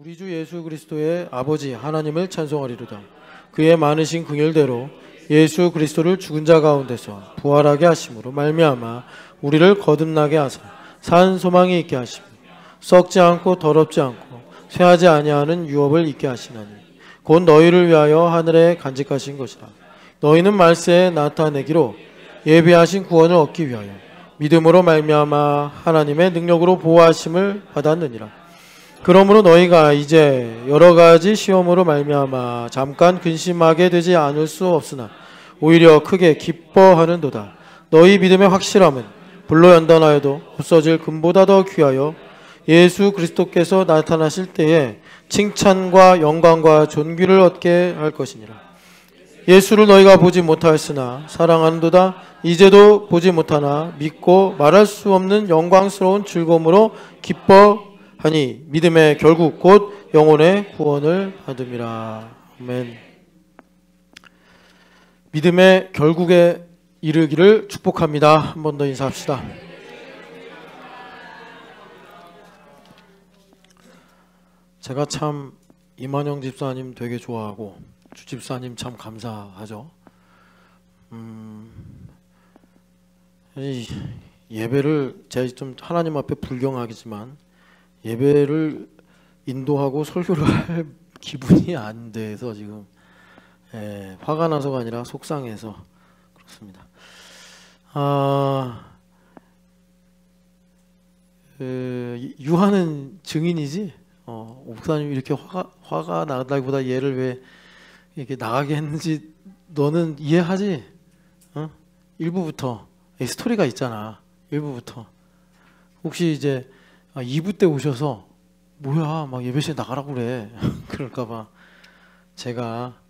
우리 주 예수 그리스도의 아버지 하나님을 찬송하리로다. 그의 많으신 긍휼대로 예수 그리스도를 죽은 자 가운데서 부활하게 하심으로 말미암아 우리를 거듭나게 하사 산 소망이 있게 하시고 썩지 않고 더럽지 않고 쇠하지 아니하는 유업을 있게 하시나니 곧 너희를 위하여 하늘에 간직하신 것이라. 너희는 말세에 나타내기로 예비하신 구원을 얻기 위하여 믿음으로 말미암아 하나님의 능력으로 보호하심을 받았느니라. 그러므로 너희가 이제 여러 가지 시험으로 말미암아 잠깐 근심하게 되지 않을 수 없으나 오히려 크게 기뻐하는도다. 너희 믿음의 확실함은 불로 연단하여도 없어질 금보다 더 귀하여 예수 그리스도께서 나타나실 때에 칭찬과 영광과 존귀를 얻게 할 것이니라. 예수를 너희가 보지 못하였으나 사랑하는도다. 이제도 보지 못하나 믿고 말할 수 없는 영광스러운 즐거움으로 기뻐하니 믿음의 결국 곧 영혼의 구원을 받음이라. 아멘. 믿음의 결국에 이르기를 축복합니다. 한 번 더 인사합시다. 제가 참 이만영 집사님 되게 좋아하고 주 집사님 참 감사하죠. 예배를 제가 좀 하나님 앞에 불경하겠지만 예배를 인도하고 설교를 할 기분이 안 돼서 지금 화가 나서가 아니라 속상해서 그렇습니다. 유하는 증인이지. 목사님 이렇게 화가 나다기보다 얘를 왜 이렇게 나가게 했는지 너는 이해하지? 일부부터 스토리가 있잖아. 일부부터 혹시 이제 2부 때 오셔서 뭐야 막 예배실에 나가라고 그래 그럴까봐 제가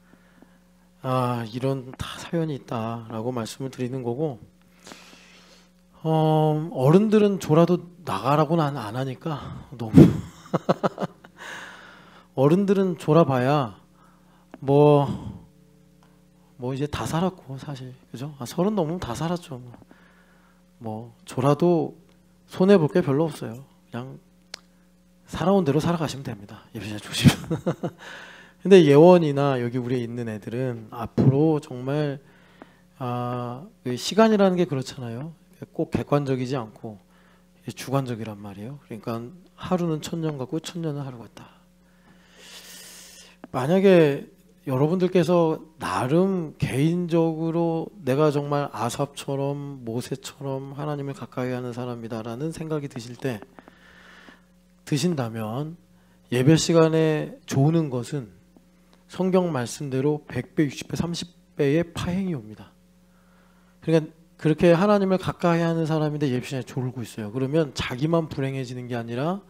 이런 다 사연이 있다라고 말씀을 드리는 거고, 어른들은 졸아도 나가라고는 안 하니까 너무 어른들은 졸아봐야 뭐 이제 다 살았고 사실 그죠? 30 넘으면 다 살았죠. 뭐 졸아도 손해 볼 게 별로 없어요. 그냥 살아온 대로 살아가시면 됩니다. 예배실 조심. 근데 예원이나 여기 우리 있는 애들은 앞으로 정말 시간이라는 게 그렇잖아요. 꼭 객관적이지 않고 주관적이란 말이에요. 그러니까 하루는 1000년 같고 1000년은 하루 같다. 만약에 여러분들께서 나름 개인적으로 내가 정말 아삽처럼 모세처럼 하나님을 가까이 하는 사람이다라는 생각이 드신다면 예배 시간에 좋은 것은 성경 말씀대로 100배, 60배, 30배의 파행이 옵니다. 그러니까 그렇게 하나님을 가까이 하는 사람인데 예배 시간에 졸고 있어요. 그러면 자기만 불행해지는 게 아니라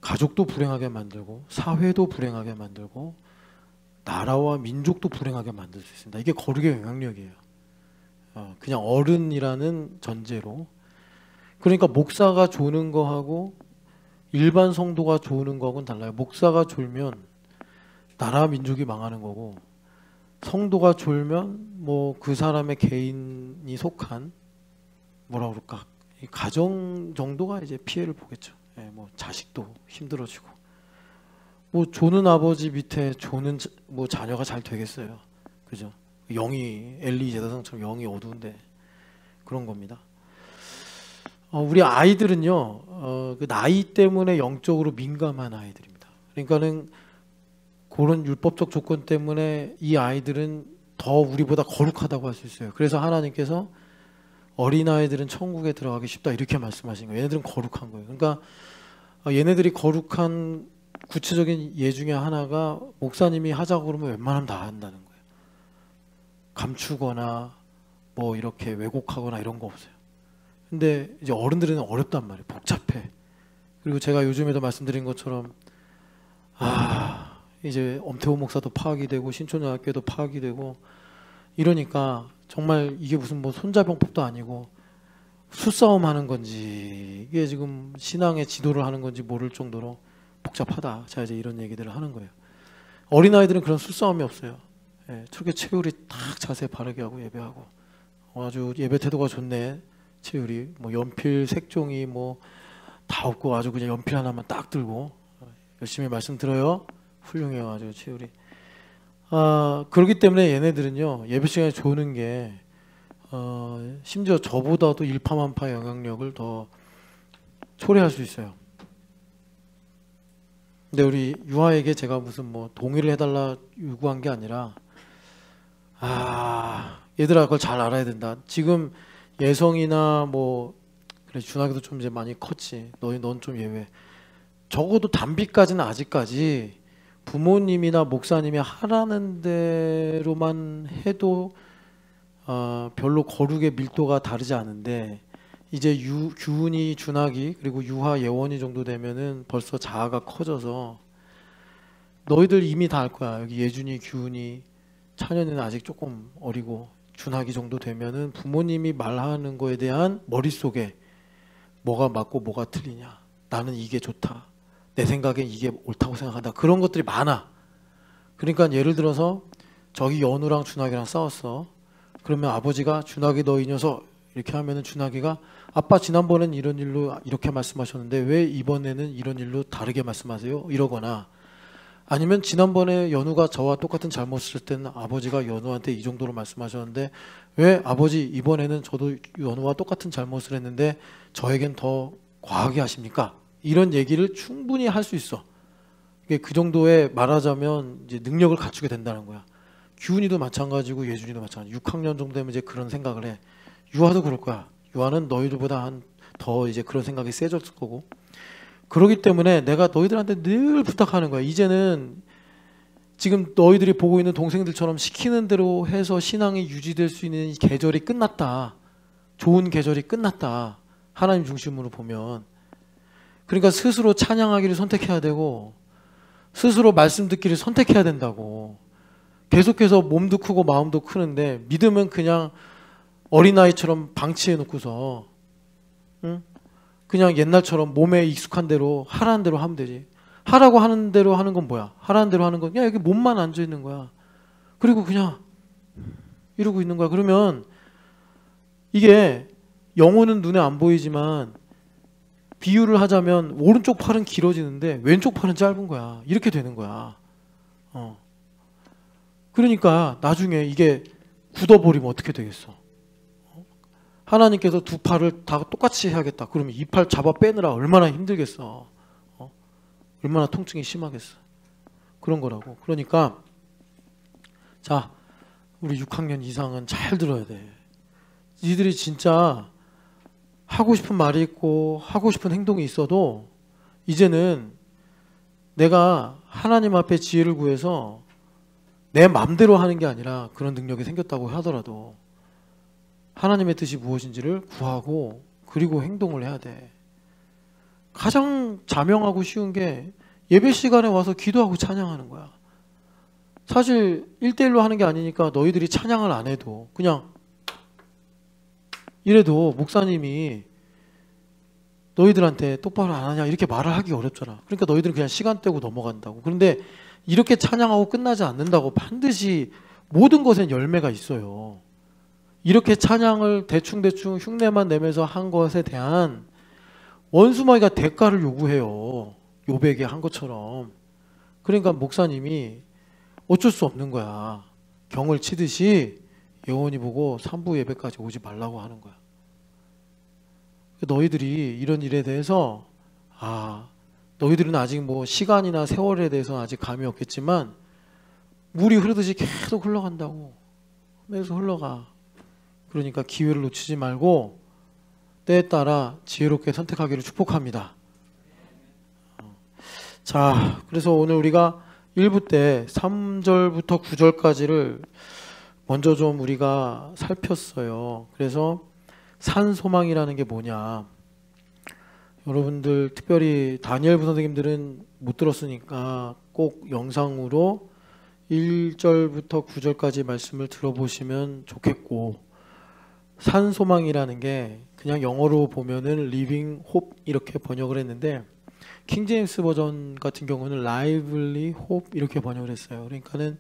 가족도 불행하게 만들고 사회도 불행하게 만들고 나라와 민족도 불행하게 만들 수 있습니다. 이게 거룩의 영향력이에요. 그냥 어른이라는 전제로. 그러니까 목사가 조는 거하고 일반 성도가 조는 거하고는 달라요. 목사가 졸면 나라 민족이 망하는 거고, 성도가 졸면 뭐 그 사람의 개인이 속한 뭐라 그럴까 가정 정도가 이제 피해를 보겠죠. 뭐 자식도 힘들어지고, 뭐 조는 아버지 밑에 조는 뭐 자녀가 잘 되겠어요. 그죠? 영이 엘리 제사장처럼 영이 어두운데 그런 겁니다. 우리 아이들은요, 그 나이 때문에 영적으로 민감한 아이들입니다. 그러니까는 그런 율법적 조건 때문에 이 아이들은 더 우리보다 거룩하다고 할 수 있어요. 그래서 하나님께서 어린아이들은 천국에 들어가기 쉽다 이렇게 말씀하신 거예요. 얘네들은 거룩한 거예요. 그러니까 얘네들이 거룩한 구체적인 예 중에 하나가 목사님이 하자고 그러면 웬만하면 다 한다는 거예요. 감추거나 뭐 이렇게 왜곡하거나 이런 거 없어요. 근데 이제 어른들은 어렵단 말이에요. 복잡해. 그리고 제가 요즘에도 말씀드린 것처럼 이제 엄태호 목사도 파악이 되고 신촌여학교도 파악이 되고 이러니까 정말 이게 무슨 뭐 손자병법도 아니고 수싸움 하는 건지 이게 지금 신앙의 지도를 하는 건지 모를 정도로 복잡하다. 자, 이제 이런 얘기들을 하는 거예요. 어린아이들은 그런 수싸움이 없어요. 저렇게 채율이 딱 자세 바르게 하고 예배하고 아주 예배 태도가 좋네. 채율이 뭐 연필 색종이 뭐 다 없고 아주 그냥 연필 하나만 딱 들고 열심히 말씀 들어요. 훌륭해요. 아주 채울이. 그렇기 때문에 얘네들은요 예배 시간에 조는 게 심지어 저보다도 일파만파 영향력을 더 초래할 수 있어요. 근데 우리 유아에게 제가 무슨 뭐 동의를 해달라 요구한 게 아니라 얘들아 그걸 잘 알아야 된다. 지금 예성이나 뭐 그래 준하기도 좀 이제 많이 컸지. 넌 좀 예외. 적어도 단비까지는 아직까지 부모님이나 목사님이 하라는 대로만 해도 별로 거룩의 밀도가 다르지 않은데 이제 규훈이 준하기 그리고 유하 예원이 정도 되면은 벌써 자아가 커져서 너희들 이미 다 알 거야. 여기 예준이 규훈이 찬현이는 아직 조금 어리고 준하기 정도 되면은 부모님이 말하는 거에 대한 머릿속에 뭐가 맞고 뭐가 틀리냐, 나는 이게 좋다, 내 생각엔 이게 옳다고 생각한다, 그런 것들이 많아. 그러니까 예를 들어서 저기 연우랑 준하기랑 싸웠어. 그러면 아버지가 준하기 너 이 녀석 이렇게 하면은 준하기가 아빠 지난번엔 이런 일로 이렇게 말씀하셨는데 왜 이번에는 이런 일로 다르게 말씀하세요? 이러거나 아니면 지난번에 연우가 저와 똑같은 잘못을 했을 때는 아버지가 연우한테 이 정도로 말씀하셨는데 왜 아버지 이번에는 저도 연우와 똑같은 잘못을 했는데 저에겐 더 과하게 하십니까? 이런 얘기를 충분히 할 수 있어. 그 정도의 말하자면 이제 능력을 갖추게 된다는 거야. 규훈이도 마찬가지고 예준이도 마찬가지. 6학년 정도 되면 이제 그런 생각을 해. 유아도 그럴 거야. 유아는 너희들보다 한 더 이제 그런 생각이 세졌을 거고. 그렇기 때문에 내가 너희들한테 늘 부탁하는 거야. 이제는 지금 너희들이 보고 있는 동생들처럼 시키는 대로 해서 신앙이 유지될 수 있는 계절이 끝났다. 좋은 계절이 끝났다. 하나님 중심으로 보면. 그러니까 스스로 찬양하기를 선택해야 되고 스스로 말씀 듣기를 선택해야 된다고. 계속해서 몸도 크고 마음도 크는데 믿음은 그냥 어린아이처럼 방치해 놓고서 응? 그냥 옛날처럼 몸에 익숙한 대로 하라는 대로 하면 되지. 하라고 하는 대로 하는 건 뭐야? 하라는 대로 하는 건 그냥 여기 몸만 앉아 있는 거야. 그리고 그냥 이러고 있는 거야. 그러면 이게 영혼은 눈에 안 보이지만 비유를 하자면 오른쪽 팔은 길어지는데 왼쪽 팔은 짧은 거야. 이렇게 되는 거야. 그러니까 나중에 이게 굳어버리면 어떻게 되겠어? 하나님께서 두 팔을 다 똑같이 해야겠다. 그러면 이 팔 잡아 빼느라 얼마나 힘들겠어. 얼마나 통증이 심하겠어. 그런 거라고. 그러니까 자, 우리 6학년 이상은 잘 들어야 돼. 니들이 진짜 하고 싶은 말이 있고 하고 싶은 행동이 있어도 이제는 내가 하나님 앞에 지혜를 구해서 내 맘대로 하는 게 아니라 그런 능력이 생겼다고 하더라도 하나님의 뜻이 무엇인지를 구하고 그리고 행동을 해야 돼. 가장 자명하고 쉬운 게 예배 시간에 와서 기도하고 찬양하는 거야. 사실 1대1로 하는 게 아니니까 너희들이 찬양을 안 해도 그냥 이래도 목사님이 너희들한테 똑바로 안 하냐 이렇게 말을 하기 어렵잖아. 그러니까 너희들은 그냥 시간 떼고 넘어간다고. 그런데 이렇게 찬양하고 끝나지 않는다고. 반드시 모든 것엔 열매가 있어요. 이렇게 찬양을 대충대충 흉내만 내면서 한 것에 대한 원수마귀가 대가를 요구해요. 요백에 한 것처럼. 그러니까 목사님이 어쩔 수 없는 거야. 경을 치듯이 예원이 보고 3부 예배까지 오지 말라고 하는 거야. 너희들이 이런 일에 대해서 너희들은 아직 뭐 시간이나 세월에 대해서는 아직 감이 없겠지만 물이 흐르듯이 계속 흘러간다고. 계속 흘러가. 그러니까 기회를 놓치지 말고 때에 따라 지혜롭게 선택하기를 축복합니다. 자, 그래서 오늘 우리가 1부 때 3절부터 9절까지를 먼저 좀 우리가 살폈어요. 그래서 산소망이라는 게 뭐냐. 여러분들 특별히 다니엘부 선생님들은 못 들었으니까 꼭 영상으로 1절부터 9절까지 말씀을 들어보시면 좋겠고, 산소망이라는 게 그냥 영어로 보면은 living hope 이렇게 번역을 했는데 킹제임스 버전 같은 경우는 lively hope 이렇게 번역을 했어요. 그러니까는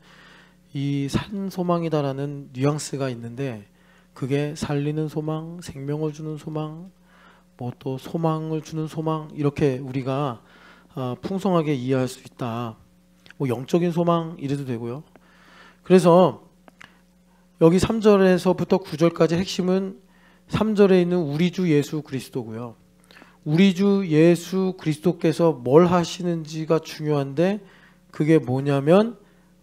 이 산소망이다라는 뉘앙스가 있는데 그게 살리는 소망, 생명을 주는 소망, 뭐 또 소망을 주는 소망, 이렇게 우리가 풍성하게 이해할 수 있다. 뭐 영적인 소망 이래도 되고요. 그래서 여기 3절에서부터 9절까지 핵심은 3절에 있는 우리 주 예수 그리스도고요. 우리 주 예수 그리스도께서 뭘 하시는지가 중요한데, 그게 뭐냐면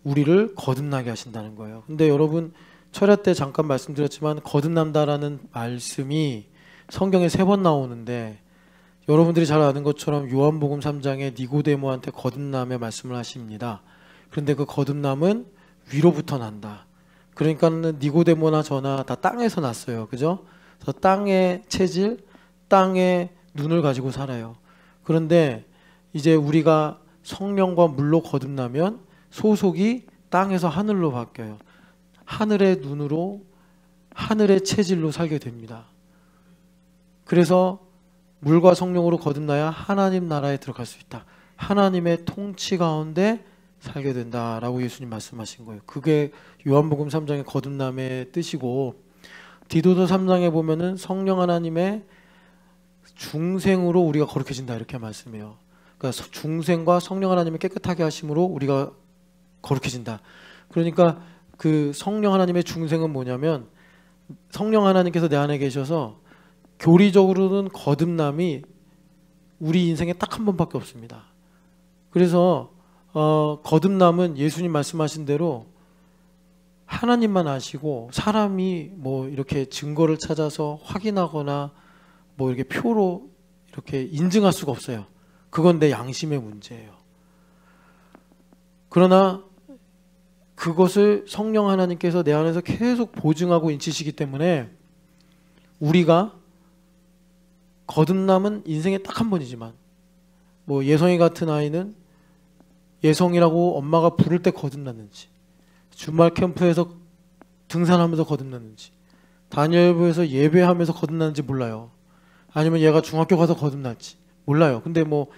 우리를 거듭나게 하신다는 거예요. 근데 여러분, 철야 때 잠깐 말씀드렸지만 거듭난다라는 말씀이 성경에 3번 나오는데, 여러분들이 잘 아는 것처럼 요한복음 3장에 니고데모한테 거듭남의 말씀을 하십니다. 그런데 그 거듭남은 위로부터 난다. 그러니까는 니고데모나 저나 다 땅에서 났어요. 그죠? 그래서 땅의 체질, 땅의 눈을 가지고 살아요. 그런데 이제 우리가 성령과 물로 거듭나면 소속이 땅에서 하늘로 바뀌어요. 하늘의 눈으로, 하늘의 체질로 살게 됩니다. 그래서 물과 성령으로 거듭나야 하나님 나라에 들어갈 수 있다. 하나님의 통치 가운데 살게 된다라고 예수님 말씀하신 거예요. 그게 요한복음 3장의 거듭남의 뜻이고, 디도서 3장에 보면은 성령 하나님의 중생으로 우리가 거룩해진다 이렇게 말씀해요. 그러니까 중생과 성령 하나님의 깨끗하게 하심으로 우리가 거룩해진다. 그러니까 그 성령 하나님의 중생은 뭐냐면, 성령 하나님께서 내 안에 계셔서 교리적으로는 거듭남이 우리 인생에 딱 한 번밖에 없습니다. 그래서 거듭남은 예수님 말씀하신 대로 하나님만 아시고, 사람이 뭐 이렇게 증거를 찾아서 확인하거나 뭐 이렇게 표로 이렇게 인증할 수가 없어요. 그건 내 양심의 문제예요. 그러나 그것을 성령 하나님께서 내 안에서 계속 보증하고 인치시기 때문에, 우리가 거듭남은 인생에 딱 한 번이지만, 뭐 예성이 같은 아이는 예성이라고 엄마가 부를 때 거듭났는지, 주말 캠프에서 등산하면서 거듭났는지, 다니엘부에서 예배하면서 거듭났는지 몰라요. 아니면 얘가 중학교 가서 거듭났지 몰라요. 근데 뭐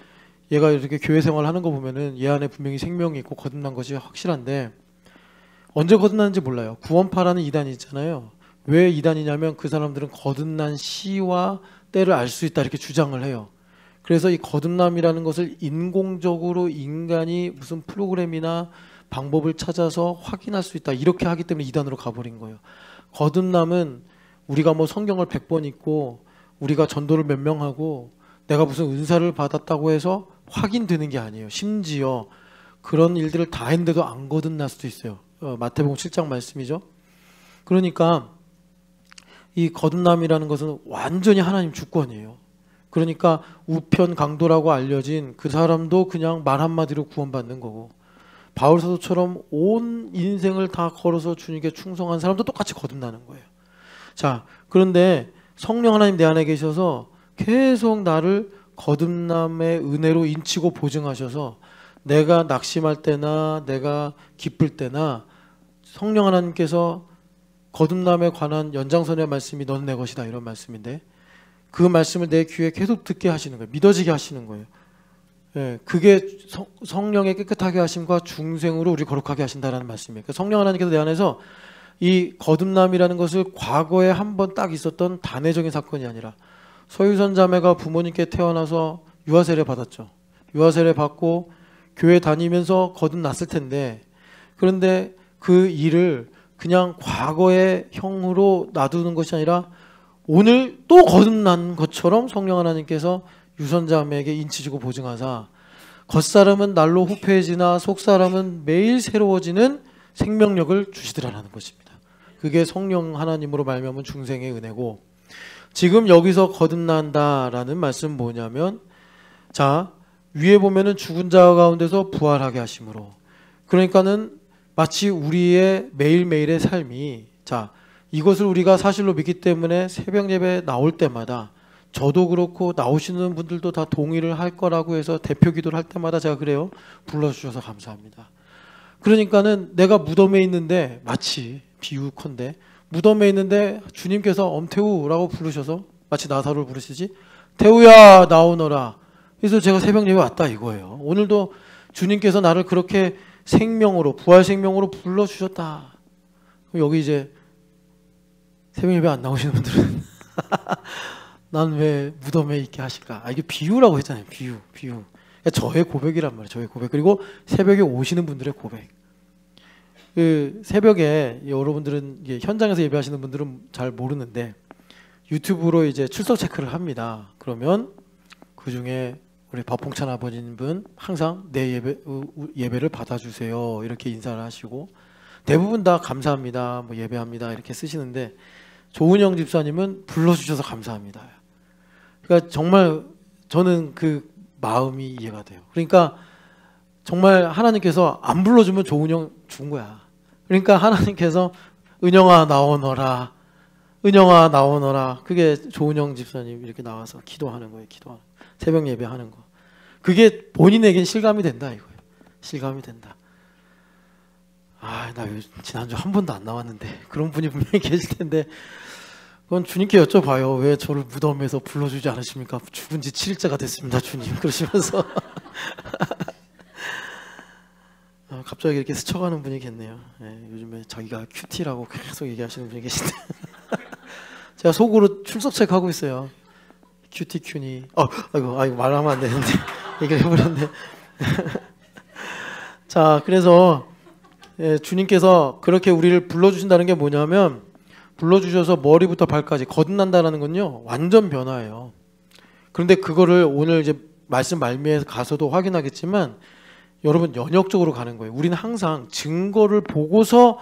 얘가 이렇게 교회 생활하는 거 보면은 얘 안에 분명히 생명이 있고 거듭난 것이 확실한데, 언제 거듭났는지 몰라요. 구원파라는 이단이 있잖아요. 왜 이단이냐면 그 사람들은 거듭난 시와 때를 알 수 있다 이렇게 주장을 해요. 그래서 이 거듭남이라는 것을 인공적으로 인간이 무슨 프로그램이나 방법을 찾아서 확인할 수 있다 이렇게 하기 때문에 이단으로 가버린 거예요. 거듭남은 우리가 뭐 성경을 100번 읽고 우리가 전도를 몇 명 하고 내가 무슨 은사를 받았다고 해서 확인되는 게 아니에요. 심지어 그런 일들을 다 했는데도 안 거듭날 수도 있어요. 마태복음 7장 말씀이죠. 그러니까 이 거듭남이라는 것은 완전히 하나님 주권이에요. 그러니까 우편 강도라고 알려진 그 사람도 그냥 말 한마디로 구원받는 거고, 바울 사도처럼 온 인생을 다 걸어서 주님께 충성한 사람도 똑같이 거듭나는 거예요. 자, 그런데 성령 하나님 내 안에 계셔서 계속 나를 거듭남의 은혜로 인치고 보증하셔서, 내가 낙심할 때나 내가 기쁠 때나 성령 하나님께서 거듭남에 관한 연장선의 말씀이 넌 내 것이다 이런 말씀인데, 그 말씀을 내 귀에 계속 듣게 하시는 거예요. 믿어지게 하시는 거예요. 예, 그게 성령의 깨끗하게 하심과 중생으로 우리 거룩하게 하신다라는 말씀이에요. 그러니까 성령 하나님께서 내 안에서 이 거듭남이라는 것을 과거에 한 번 딱 있었던 단회적인 사건이 아니라, 서유선 자매가 부모님께 태어나서 유아세례 받았죠. 유아세례 받고 교회 다니면서 거듭났을 텐데, 그런데 그 일을 그냥 과거의 형으로 놔두는 것이 아니라 오늘 또 거듭난 것처럼 성령 하나님께서 유선자매에게 인치주고 보증하사, 겉사람은 날로 후패해지나 속사람은 매일 새로워지는 생명력을 주시더라라는 것입니다. 그게 성령 하나님으로 말미암은 중생의 은혜고, 지금 여기서 거듭난다라는 말씀은 뭐냐면, 자, 위에 보면은 죽은 자 가운데서 부활하게 하심으로, 그러니까는 마치 우리의 매일매일의 삶이, 자, 이것을 우리가 사실로 믿기 때문에 새벽 예배 나올 때마다, 저도 그렇고 나오시는 분들도 다 동의를 할 거라고 해서 대표 기도를 할 때마다 제가 그래요. 불러주셔서 감사합니다. 그러니까는 내가 무덤에 있는데, 마치 비유컨대 무덤에 있는데 주님께서 엄태우라고 부르셔서 마치 나사로를 부르시지, 태우야 나오너라. 그래서 제가 새벽 예배 왔다 이거예요. 오늘도 주님께서 나를 그렇게 생명으로, 부활 생명으로 불러주셨다. 여기 이제 새벽 예배 안 나오시는 분들은 난 왜 무덤에 있게 하실까? 이게 비유라고 했잖아요. 비유. 그러니까 저의 고백이란 말이에요. 저의 고백. 그리고 새벽에 오시는 분들의 고백. 그 새벽에 여러분들은 이게 현장에서 예배하시는 분들은 잘 모르는데 유튜브로 이제 출석 체크를 합니다. 그러면 그 중에 우리 박봉찬 아버님 분 항상 내 예배를 받아주세요 이렇게 인사를 하시고 대부분 다 감사합니다, 뭐 예배합니다 이렇게 쓰시는데 조은영 집사님은 불러주셔서 감사합니다. 그러니까 정말 저는 그 마음이 이해가 돼요. 그러니까 정말 하나님께서 안 불러주면 조은영 죽은 거야. 그러니까 하나님께서 은영아 나오너라, 은영아 나오너라. 그게 조은영 집사님 이렇게 나와서 기도하는 거예요. 기도하는 거. 새벽 예배하는 거. 그게 본인에겐 실감이 된다 이거예요. 실감이 된다. 나 지난주 한 번도 안 나왔는데 그런 분이 분명히 계실 텐데 그건 주님께 여쭤봐요. 왜 저를 무덤에서 불러주지 않으십니까? 죽은 지 7일째가 됐습니다 주님 그러시면서 갑자기 이렇게 스쳐가는 분이 계네요. 요즘에 자기가 큐티라고 계속 얘기하시는 분이 계신데 제가 속으로 출석 체크하고 있어요. 큐티 큐니. 아이고 말하면 안 되는데 얘기를 해버렸네. 자, 그래서 주님께서 그렇게 우리를 불러주신다는 게 뭐냐면 불러주셔서 머리부터 발까지 거듭난다는 건요 완전 변화예요. 그런데 그거를 오늘 이제 말씀 말미에 가서도 확인하겠지만 여러분 연역적으로 가는 거예요. 우리는 항상 증거를 보고서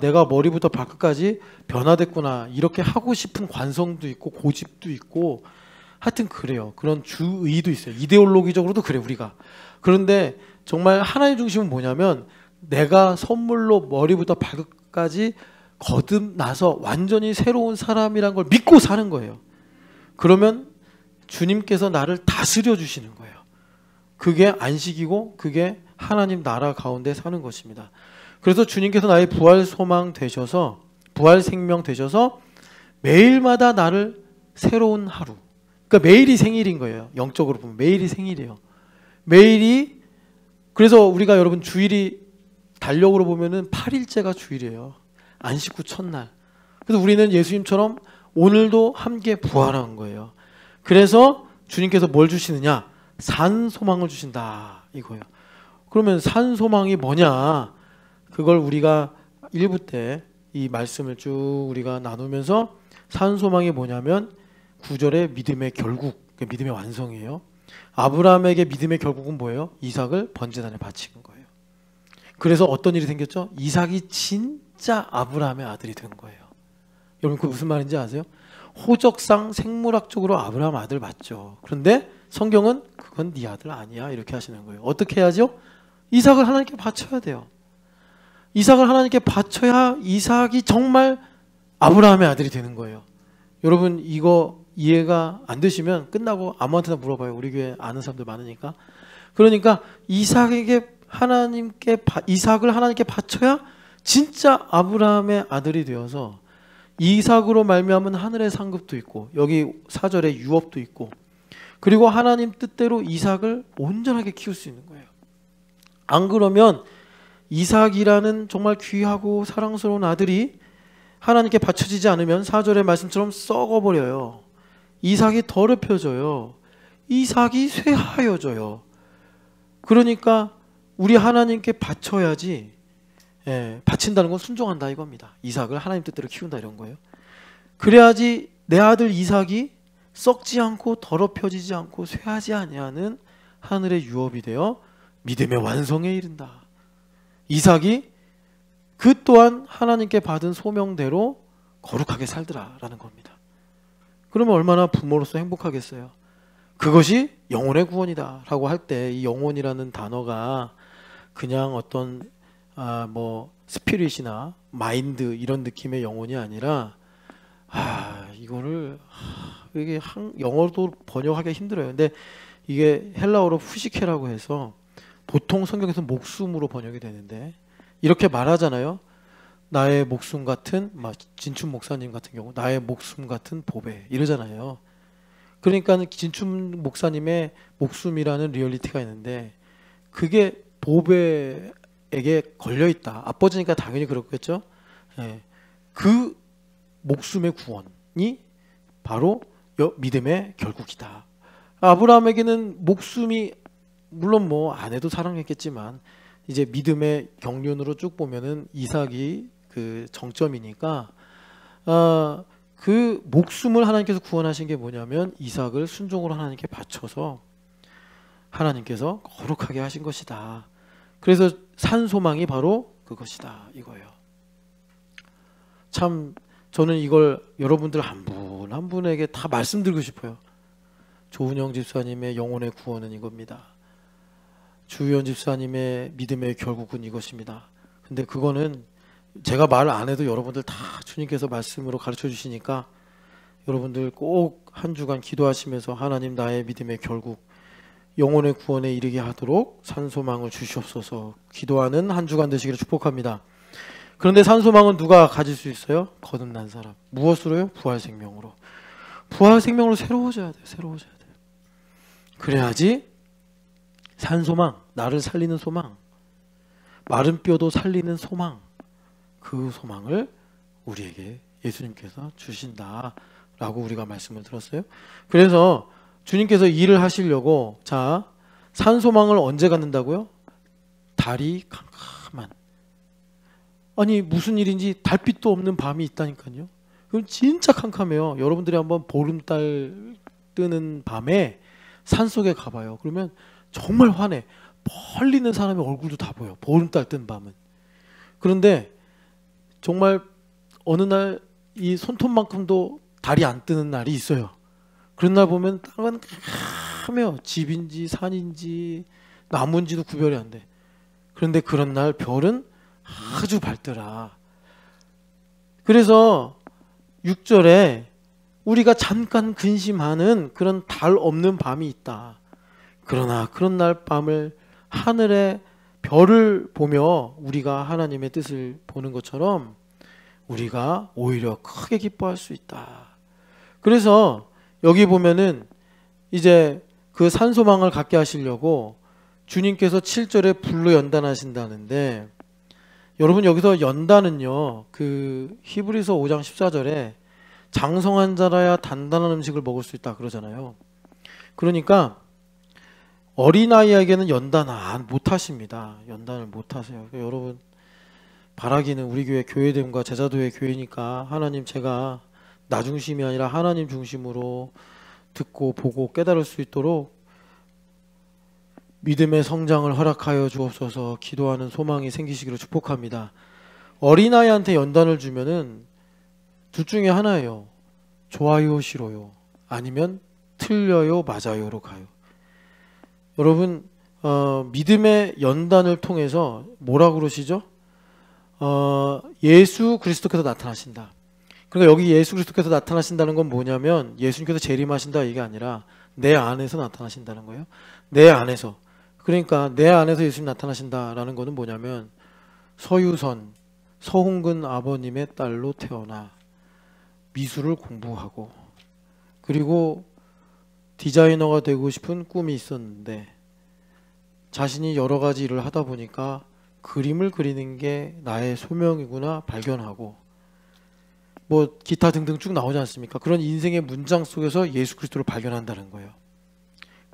내가 머리부터 발끝까지 변화됐구나 이렇게 하고 싶은 관성도 있고 고집도 있고 하여튼 그래요. 그런 주의도 있어요. 이데올로기적으로도 그래 우리가. 그런데 정말 하나의 중심은 뭐냐면 내가 선물로 머리부터 발끝까지 거듭나서 완전히 새로운 사람이란 걸 믿고 사는 거예요. 그러면 주님께서 나를 다스려 주시는 거예요. 그게 안식이고 그게 하나님 나라 가운데 사는 것입니다. 그래서 주님께서 나의 부활 소망 되셔서 부활 생명 되셔서 매일마다 나를 새로운 하루, 그러니까 매일이 생일인 거예요. 영적으로 보면 매일이 생일이에요. 매일이. 그래서 우리가 여러분 주일이 달력으로 보면은 8일째가 주일이에요. 안식 후 첫날. 그래서 우리는 예수님처럼 오늘도 함께 부활한 거예요. 그래서 주님께서 뭘 주시느냐? 산 소망을 주신다 이거예요. 그러면 산 소망이 뭐냐? 그걸 우리가 1부 때 이 말씀을 쭉 우리가 나누면서 산 소망이 뭐냐면 9절의 믿음의 결국, 믿음의 완성이에요. 아브라함에게 믿음의 결국은 뭐예요? 이삭을 번제단에 바치는 거예요. 그래서 어떤 일이 생겼죠? 이삭이 진짜 아브라함의 아들이 된 거예요. 여러분 그 무슨 말인지 아세요? 호적상 생물학적으로 아브라함 아들 맞죠. 그런데 성경은 그건 네 아들 아니야 이렇게 하시는 거예요. 어떻게 해야죠? 이삭을 하나님께 바쳐야 돼요. 이삭을 하나님께 바쳐야 이삭이 정말 아브라함의 아들이 되는 거예요. 여러분 이거 이해가 안 되시면 끝나고 아무한테나 물어봐요. 우리 교회 아는 사람들 많으니까. 그러니까 이삭을 하나님께 바쳐야 진짜 아브라함의 아들이 되어서 이삭으로 말미암은 하늘의 상급도 있고 여기 4절에 유업도 있고 그리고 하나님 뜻대로 이삭을 온전하게 키울 수 있는 거예요. 안 그러면 이삭이라는 정말 귀하고 사랑스러운 아들이 하나님께 바쳐지지 않으면 4절의 말씀처럼 썩어버려요. 이삭이 더럽혀져요. 이삭이 쇠하여져요. 그러니까 우리 하나님께 바쳐야지. 바친다는 건 순종한다 이겁니다. 이삭을 하나님 뜻대로 키운다 이런 거예요. 그래야지 내 아들 이삭이 썩지 않고 더럽혀지지 않고 쇠하지 아니하는 하늘의 유업이 되어 믿음의 완성에 이른다. 이삭이 그 또한 하나님께 받은 소명대로 거룩하게 살더라라는 겁니다. 그러면 얼마나 부모로서 행복하겠어요. 그것이 영혼의 구원이다라고 할 때 이 영혼이라는 단어가 그냥 어떤 스피릿이나 마인드 이런 느낌의 영혼이 아니라 이거를 이게 영어도 번역하기 힘들어요. 근데 이게 헬라어로 후시케라고 해서 보통 성경에서 목숨으로 번역이 되는데 이렇게 말하잖아요. 나의 목숨 같은 진춘 목사님 같은 경우 나의 목숨 같은 보배 이러잖아요. 그러니까 진춘 목사님의 목숨이라는 리얼리티가 있는데 그게 보배에게 걸려있다. 아버지니까 당연히 그렇겠죠. 그 목숨의 구원이 바로 믿음의 결국이다. 아브라함에게는 목숨이 물론 뭐 아내도 사랑했겠지만 이제 믿음의 경륜으로 쭉 보면은 이삭이 그 정점이니까 그 목숨을 하나님께서 구원하신 게 뭐냐면 이삭을 순종으로 하나님께 바쳐서 하나님께서 거룩하게 하신 것이다. 그래서 산 소망이 바로 그것이다 이거예요. 참 저는 이걸 여러분들 한 분 한 분에게 다 말씀드리고 싶어요. 조은영 집사님의 영혼의 구원은 이겁니다. 주의원 집사님의 믿음의 결국은 이것입니다. 근데 그거는 제가 말 안 해도 여러분들 다 주님께서 말씀으로 가르쳐 주시니까 여러분들 꼭 한 주간 기도하시면서 하나님 나의 믿음의 결국 영혼의 구원에 이르게 하도록 산소망을 주시옵소서 기도하는 한 주간 되시기를 축복합니다. 그런데 산소망은 누가 가질 수 있어요? 거듭난 사람. 무엇으로요? 부활생명으로. 부활생명으로 새로워져야 돼요. 새로워져야 돼요. 그래야지 산소망, 나를 살리는 소망, 마른 뼈도 살리는 소망, 그 소망을 우리에게 예수님께서 주신다라고 우리가 말씀을 들었어요. 그래서 주님께서 일을 하시려고 자 산소망을 언제 갖는다고요? 달이 캄캄한 아니 무슨 일인지 달빛도 없는 밤이 있다니까요. 그럼 진짜 캄캄해요. 여러분들이 한번 보름달 뜨는 밤에 산속에 가봐요. 그러면 정말 환해. 멀리 있는 사람의 얼굴도 다 보여. 보름달 뜬 밤은. 그런데 정말 어느 날 이 손톱만큼도 달이 안 뜨는 날이 있어요. 그런 날 보면 땅은 까매요. 집인지 산인지 나무인지도 구별이 안 돼. 그런데 그런 날 별은 아주 밝더라. 그래서 6절에 우리가 잠깐 근심하는 그런 달 없는 밤이 있다. 그러나 그런 날 밤을 하늘의 별을 보며 우리가 하나님의 뜻을 보는 것처럼 우리가 오히려 크게 기뻐할 수 있다. 그래서 여기 보면은 이제 그 산소망을 갖게 하시려고 주님께서 7절에 불로 연단하신다는데 여러분 여기서 연단은요 그 히브리서 5장 14절에 장성한 자라야 단단한 음식을 먹을 수 있다 그러잖아요. 그러니까 어린아이에게는 연단 못하십니다. 연단을 못하세요. 여러분 바라기는 우리 교회 교회됨과 제자도의 교회니까 하나님 제가 나 중심이 아니라 하나님 중심으로 듣고 보고 깨달을 수 있도록 믿음의 성장을 허락하여 주옵소서 기도하는 소망이 생기시기를 축복합니다. 어린아이한테 연단을 주면은 둘 중에 하나예요. 좋아요 싫어요 아니면 틀려요 맞아요로 가요. 여러분 믿음의 연단을 통해서 뭐라 그러시죠? 예수 그리스도께서 나타나신다. 그러니까 여기 예수 그리스도께서 나타나신다는 건 뭐냐면 예수님께서 재림하신다 이게 아니라 내 안에서 나타나신다는 거예요. 내 안에서. 그러니까 내 안에서 예수님 나타나신다라는 거는 뭐냐면 서유선, 서홍근 아버님의 딸로 태어나 미술을 공부하고 그리고 디자이너가 되고 싶은 꿈이 있었는데 자신이 여러 가지 일을 하다 보니까 그림을 그리는 게 나의 소명이구나 발견하고 뭐 기타 등등 쭉 나오지 않습니까? 그런 인생의 문장 속에서 예수 그리스도를 발견한다는 거예요.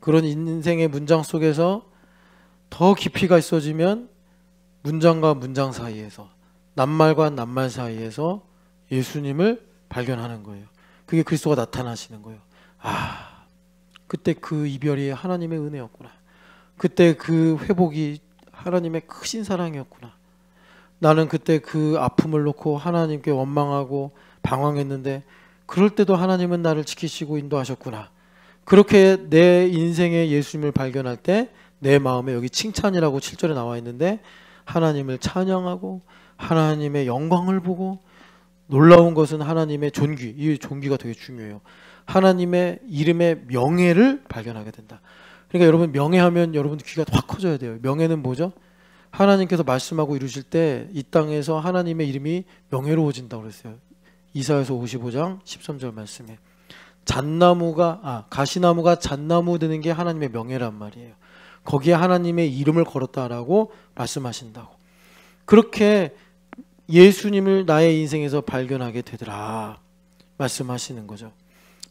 그런 인생의 문장 속에서 더 깊이가 있어지면 문장과 문장 사이에서 낱말과 낱말 사이에서 예수님을 발견하는 거예요. 그게 그리스도가 나타나시는 거예요. 아, 그때 그 이별이 하나님의 은혜였구나. 그때 그 회복이 하나님의 크신 사랑이었구나. 나는 그때 그 아픔을 놓고 하나님께 원망하고 방황했는데 그럴 때도 하나님은 나를 지키시고 인도하셨구나. 그렇게 내 인생의 예수님을 발견할 때 내 마음에 여기 칭찬이라고 7절에 나와 있는데 하나님을 찬양하고 하나님의 영광을 보고 놀라운 것은 하나님의 존귀, 이 존귀가 되게 중요해요. 하나님의 이름의 명예를 발견하게 된다. 그러니까 여러분 명예하면 여러분 귀가 확 커져야 돼요. 명예는 뭐죠? 하나님께서 말씀하고 이루실 때 이 땅에서 하나님의 이름이 명예로워진다고 그랬어요. 이사야서 55장 13절 말씀에 가시나무가 잣나무 되는 게 하나님의 명예란 말이에요. 거기에 하나님의 이름을 걸었다라고 말씀하신다고. 그렇게 예수님을 나의 인생에서 발견하게 되더라 말씀하시는 거죠.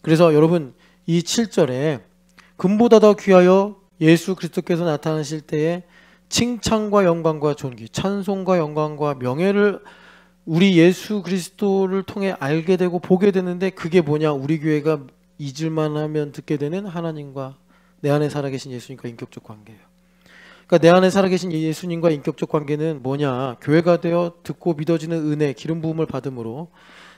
그래서 여러분 이 7절에 금보다 더 귀하여 예수 그리스도께서 나타나실 때에 칭찬과 영광과 존귀, 찬송과 영광과 명예를 우리 예수 그리스도를 통해 알게 되고 보게 되는데, 그게 뭐냐? 우리 교회가 잊을만 하면 듣게 되는 하나님과 내 안에 살아계신 예수님과 인격적 관계예요. 그러니까 내 안에 살아계신 예수님과 인격적 관계는 뭐냐? 교회가 되어 듣고 믿어지는 은혜, 기름 부음을 받음으로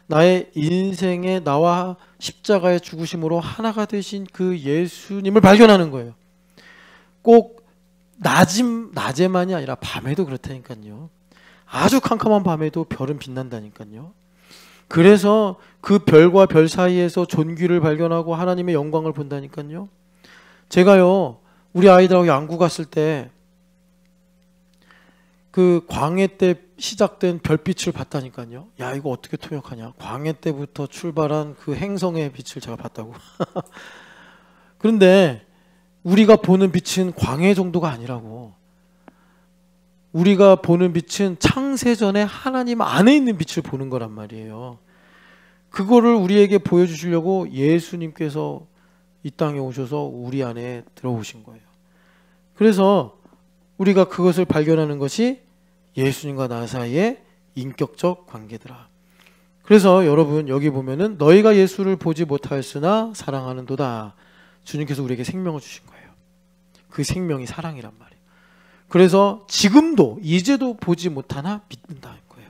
나의 인생에 나와 십자가의 죽으심으로 하나가 되신 그 예수님을 발견하는 거예요. 꼭 낮에만이 아니라 밤에도 그렇다니까요. 아주 캄캄한 밤에도 별은 빛난다니까요. 그래서 그 별과 별 사이에서 존귀를 발견하고 하나님의 영광을 본다니까요. 제가요, 우리 아이들하고 양구 갔을 때 그 광해 때 시작된 별빛을 봤다니까요. 야, 이거 어떻게 통역하냐? 광해 때부터 출발한 그 행성의 빛을 제가 봤다고. 그런데 우리가 보는 빛은 광해 정도가 아니라고. 우리가 보는 빛은 창세전에 하나님 안에 있는 빛을 보는 거란 말이에요. 그거를 우리에게 보여주시려고 예수님께서 이 땅에 오셔서 우리 안에 들어오신 거예요. 그래서 우리가 그것을 발견하는 것이 예수님과 나 사이의 인격적 관계더라. 그래서 여러분 여기 보면은 너희가 예수를 보지 못하였으나 사랑하는도다. 주님께서 우리에게 생명을 주신 거예요. 그 생명이 사랑이란 말이에요. 그래서 지금도 이제도 보지 못하나 믿는다는 거예요.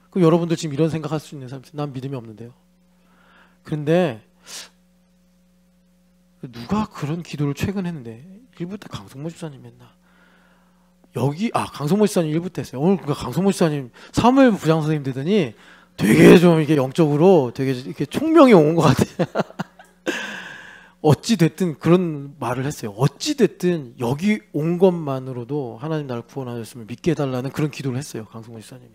그럼 여러분들 지금 이런 생각할 수 있는 사람, 난 믿음이 없는데요. 그런데 누가 그런 기도를 최근 했는데 1부 때 강성모 집사님 했나? 여기 강성모 집사님 1부 때 했어요. 오늘 그러니까 강성모 집사님 사무엘 부장 선생님 되더니 되게 좀 이게 영적으로 되게 이렇게 총명이 온 것 같아요. 어찌 됐든 그런 말을 했어요. 어찌 됐든 여기 온 것만으로도 하나님 나를 구원하셨으면 믿게 해달라는 그런 기도를 했어요. 강성모 집사님이.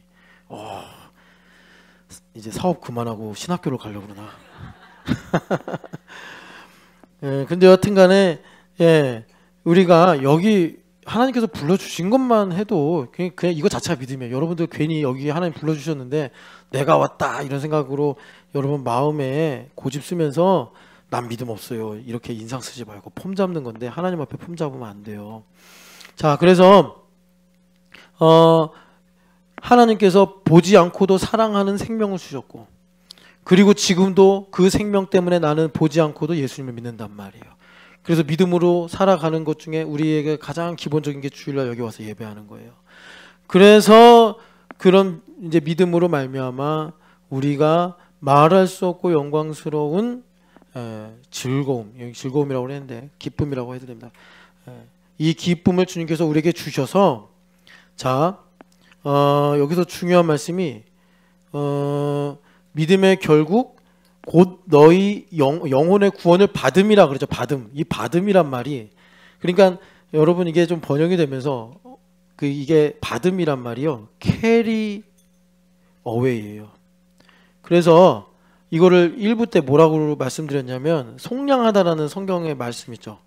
이제 사업 그만하고 신학교로 가려고 그러나. 예, 근데 여튼간에 우리가 여기 하나님께서 불러주신 것만 해도 그냥 이거 자체가 믿음이에요. 여러분들 괜히 여기 하나님 불러주셨는데 내가 왔다 이런 생각으로 여러분 마음에 고집 쓰면서 난 믿음 없어요 이렇게 인상 쓰지 말고 폼 잡는 건데, 하나님 앞에 폼 잡으면 안 돼요. 자, 그래서 하나님께서 보지 않고도 사랑하는 생명을 주셨고, 그리고 지금도 그 생명 때문에 나는 보지 않고도 예수님을 믿는단 말이에요. 그래서 믿음으로 살아가는 것 중에 우리에게 가장 기본적인 게 주일날 여기 와서 예배하는 거예요. 그래서 그런 이제 믿음으로 말미암아 우리가 말할 수 없고 영광스러운 즐거움, 여기 즐거움이라고 했는데 기쁨이라고 해도 됩니다. 이 기쁨을 주님께서 우리에게 주셔서, 자, 여기서 중요한 말씀이 믿음의 결국 곧 너희 영혼의 구원을 받음이라 그러죠. 받음. 이 받음이란 말이, 그러니까 여러분 이게 좀 번역이 되면서 이게 받음이란 말이요, 캐리 어웨이예요. 그래서 이거를 1부 때 뭐라고 말씀드렸냐면 속량하다라는 성경의 말씀 있죠.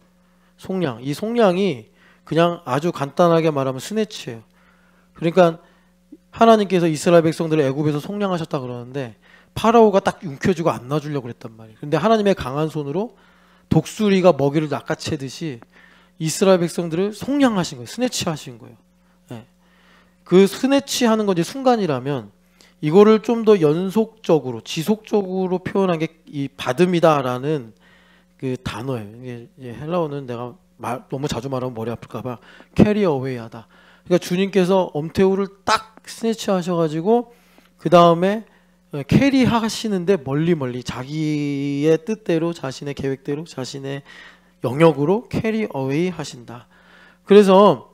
속량. 이 속량이 그냥 아주 간단하게 말하면 스네치예요. 그러니까 하나님께서 이스라엘 백성들을 애굽에서 속량하셨다 그러는데 파라오가 딱 움켜쥐고 안 놔주려고 그랬단 말이에요. 근데 하나님의 강한 손으로 독수리가 먹이를 낚아채듯이 이스라엘 백성들을 속량하신 거예요. 스네치하신 거예요. 그 스네치하는 건 이제 순간이라면, 이거를 좀 더 연속적으로 지속적으로 표현한 게 이 받음이다라는 그 단어예요. 이게 헬라어는 내가 너무 자주 말하면 머리 아플까봐 캐리 어웨이하다. 그러니까 주님께서 엄태우를 딱 스네치 하셔가지고 그 다음에 캐리 하시는데 멀리 자기의 뜻대로, 자신의 계획대로, 자신의 영역으로 캐리 어웨이 하신다. 그래서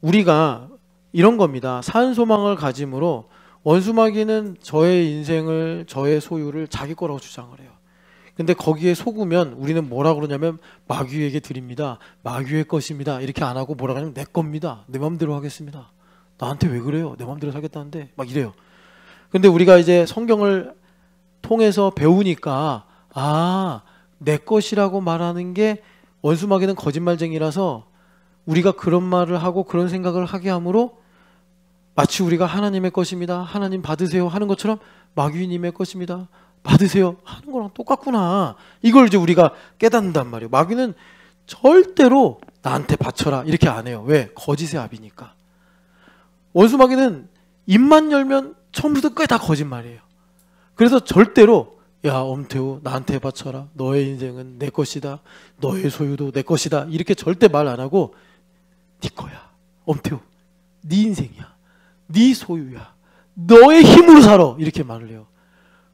우리가 이런 겁니다. 산 소망을 가짐으로 원수마귀는 저의 인생을, 저의 소유를 자기 거라고 주장을 해요. 근데 거기에 속으면 우리는 뭐라 그러냐면 마귀에게 드립니다. 마귀의 것입니다. 이렇게 안 하고 뭐라 그러냐면 내 겁니다. 내 마음대로 하겠습니다. 나한테 왜 그래요? 내 마음대로 살겠다는데 막 이래요. 근데 우리가 이제 성경을 통해서 배우니까 내 것이라고 말하는 게 원수마귀는 거짓말쟁이라서 우리가 그런 말을 하고 그런 생각을 하게 함으로 마치 우리가 하나님의 것입니다, 하나님 받으세요 하는 것처럼 마귀님의 것입니다, 받으세요 하는 거랑 똑같구나. 이걸 이제 우리가 깨닫는단 말이에요. 마귀는 절대로 나한테 바쳐라 이렇게 안 해요. 왜? 거짓의 압이니까. 원수 마귀는 입만 열면 처음부터 끝까지 다 거짓말이에요. 그래서 절대로 야 엄태우 나한테 바쳐라, 너의 인생은 내 것이다, 너의 소유도 내 것이다 이렇게 절대 말 안 하고 네 거야 엄태우, 네 인생이야, 네 소유야, 너의 힘으로 살아 이렇게 말을 해요.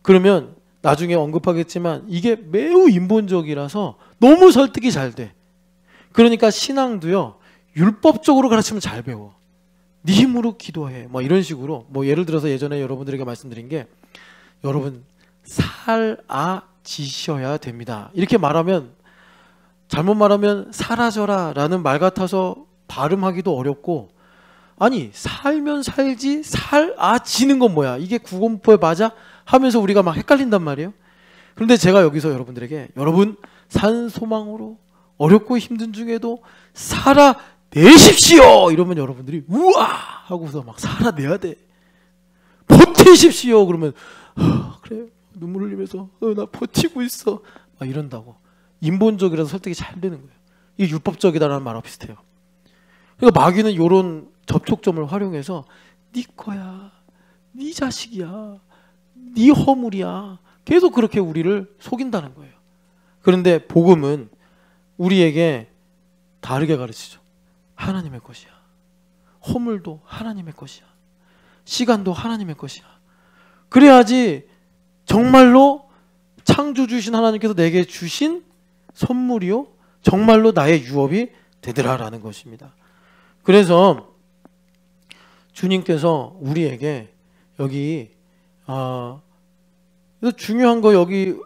그러면 나중에 언급하겠지만 이게 매우 인본적이라서 너무 설득이 잘 돼. 그러니까 신앙도요 율법적으로 가르치면 잘 배워. 네 힘으로 기도해 뭐 이런 식으로. 뭐 예를 들어서 예전에 여러분들에게 말씀드린 게, 여러분 살아지셔야 됩니다 이렇게 말하면, 잘못 말하면 사라져라 라는 말 같아서 발음하기도 어렵고, 아니 살면 살지 살아지는 건 뭐야, 이게 구공포에 맞아? 하면서 우리가 막 헷갈린단 말이에요. 그런데 제가 여기서 여러분들에게, 여러분 산소망으로 어렵고 힘든 중에도 살아내십시오 이러면 여러분들이 우와 하고서 막 살아내야 돼. 버티십시오 그러면 그래 눈물 흘리면서 나 버티고 있어 막 이런다고. 인본적이라서 설득이 잘 되는 거예요. 이게 율법적이다라는 말하고 비슷해요. 그러니까 마귀는 이런 접촉점을 활용해서 네 거야, 네 자식이야, 네 허물이야 계속 그렇게 우리를 속인다는 거예요. 그런데 복음은 우리에게 다르게 가르치죠. 하나님의 것이야. 허물도 하나님의 것이야. 시간도 하나님의 것이야. 그래야지 정말로 창조주신 하나님께서 내게 주신 선물이요 정말로 나의 유업이 되더라라는 것입니다. 그래서 주님께서 우리에게 여기 중요한 거 여기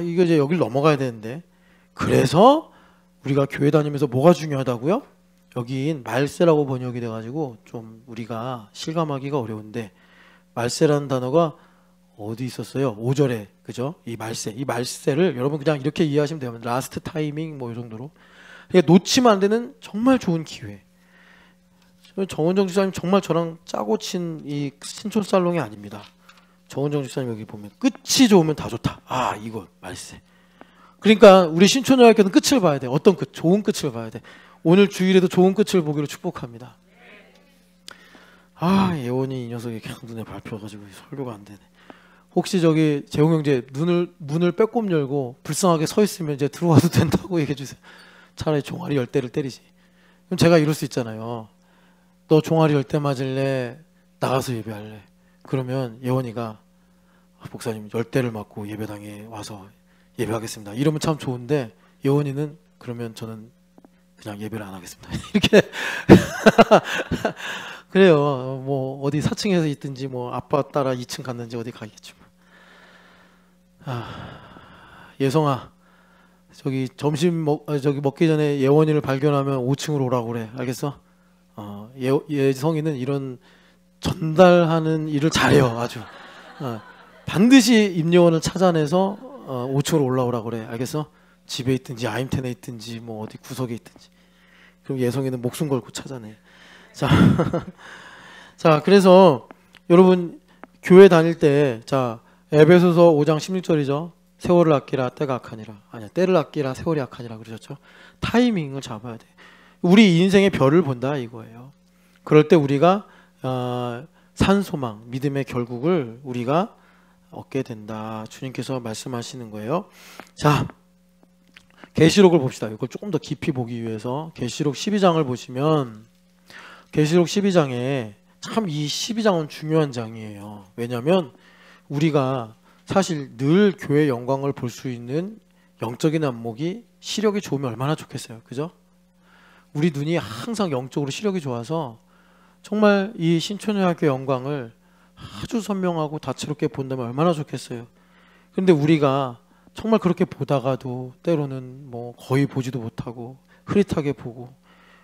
이거 이제 여기를 넘어가야 되는데, 그래서 우리가 교회 다니면서 뭐가 중요하다고요? 여긴 말세라고 번역이 돼가지고 좀 우리가 실감하기가 어려운데, 말세라는 단어가 어디 있었어요? 5절에 그죠? 이 말세를 여러분 그냥 이렇게 이해하시면 돼요. 라스트 타이밍 뭐 이 정도로. 그러니까 놓치면 안 되는 정말 좋은 기회. 정은정 집사님 정말 저랑 짜고 친 이 신촌살롱이 아닙니다. 정은정 집사님 여기 보면 끝이 좋으면 다 좋다. 이거 말세. 그러니까 우리 신촌여학교는 끝을 봐야 돼. 어떤 끝? 좋은 끝을 봐야 돼. 오늘 주일에도 좋은 끝을 보기로 축복합니다. 예원이 이 녀석이 그냥 눈에 밟혀가지고 설교가 안 되네. 혹시 저기 재홍 형제 문을 빼꼼 열고 불쌍하게 서 있으면 이제 들어와도 된다고 얘기해 주세요. 차라리 종아리 10대를 때리지. 그럼 제가 이럴 수 있잖아요. 너 종아리 10대 맞을래? 나가서 예배할래? 그러면 예원이가 목사님 10대를 맞고 예배당에 와서 예배하겠습니다 이러면 참 좋은데, 예원이는 그러면 저는 그냥 예배를 안 하겠습니다 이렇게 그래요. 뭐 어디 4층에서 있든지 뭐 아빠 따라 2층 갔는지 어디 가겠지 뭐. 예성아 저기 점심 먹기 전에 예원이를 발견하면 5층으로 오라고 그래. 알겠어? 예성이는 이런 전달하는 일을 잘해요. 아주 반드시 임예원을 찾아내서 5층으로 올라오라고 그래. 알겠어? 집에 있든지 아임텐에 있든지 뭐 어디 구석에 있든지. 그럼 예성이는 목숨 걸고 찾아내. 자 그래서 여러분 교회 다닐 때, 자 에베소서 5장 16절이죠. 세월을 아끼라 때가 악하니라. 아니야, 때를 아끼라 세월이 악하니라 그러셨죠. 타이밍을 잡아야 돼. 우리 인생의 별을 본다 이거예요. 그럴 때 우리가 산소망, 믿음의 결국을 우리가 얻게 된다. 주님께서 말씀하시는 거예요. 자, 계시록을 봅시다. 이걸 조금 더 깊이 보기 위해서 계시록 12장을 보시면, 계시록 12장에 참 이 12장은 중요한 장이에요. 왜냐하면 우리가 사실 늘 교회 영광을 볼 수 있는 영적인 안목이, 시력이 좋으면 얼마나 좋겠어요. 그죠? 우리 눈이 항상 영적으로 시력이 좋아서 정말 이 신촌여학교 영광을 아주 선명하고 다채롭게 본다면 얼마나 좋겠어요. 그런데 우리가 정말 그렇게 보다가도 때로는 뭐 거의 보지도 못하고 흐릿하게 보고,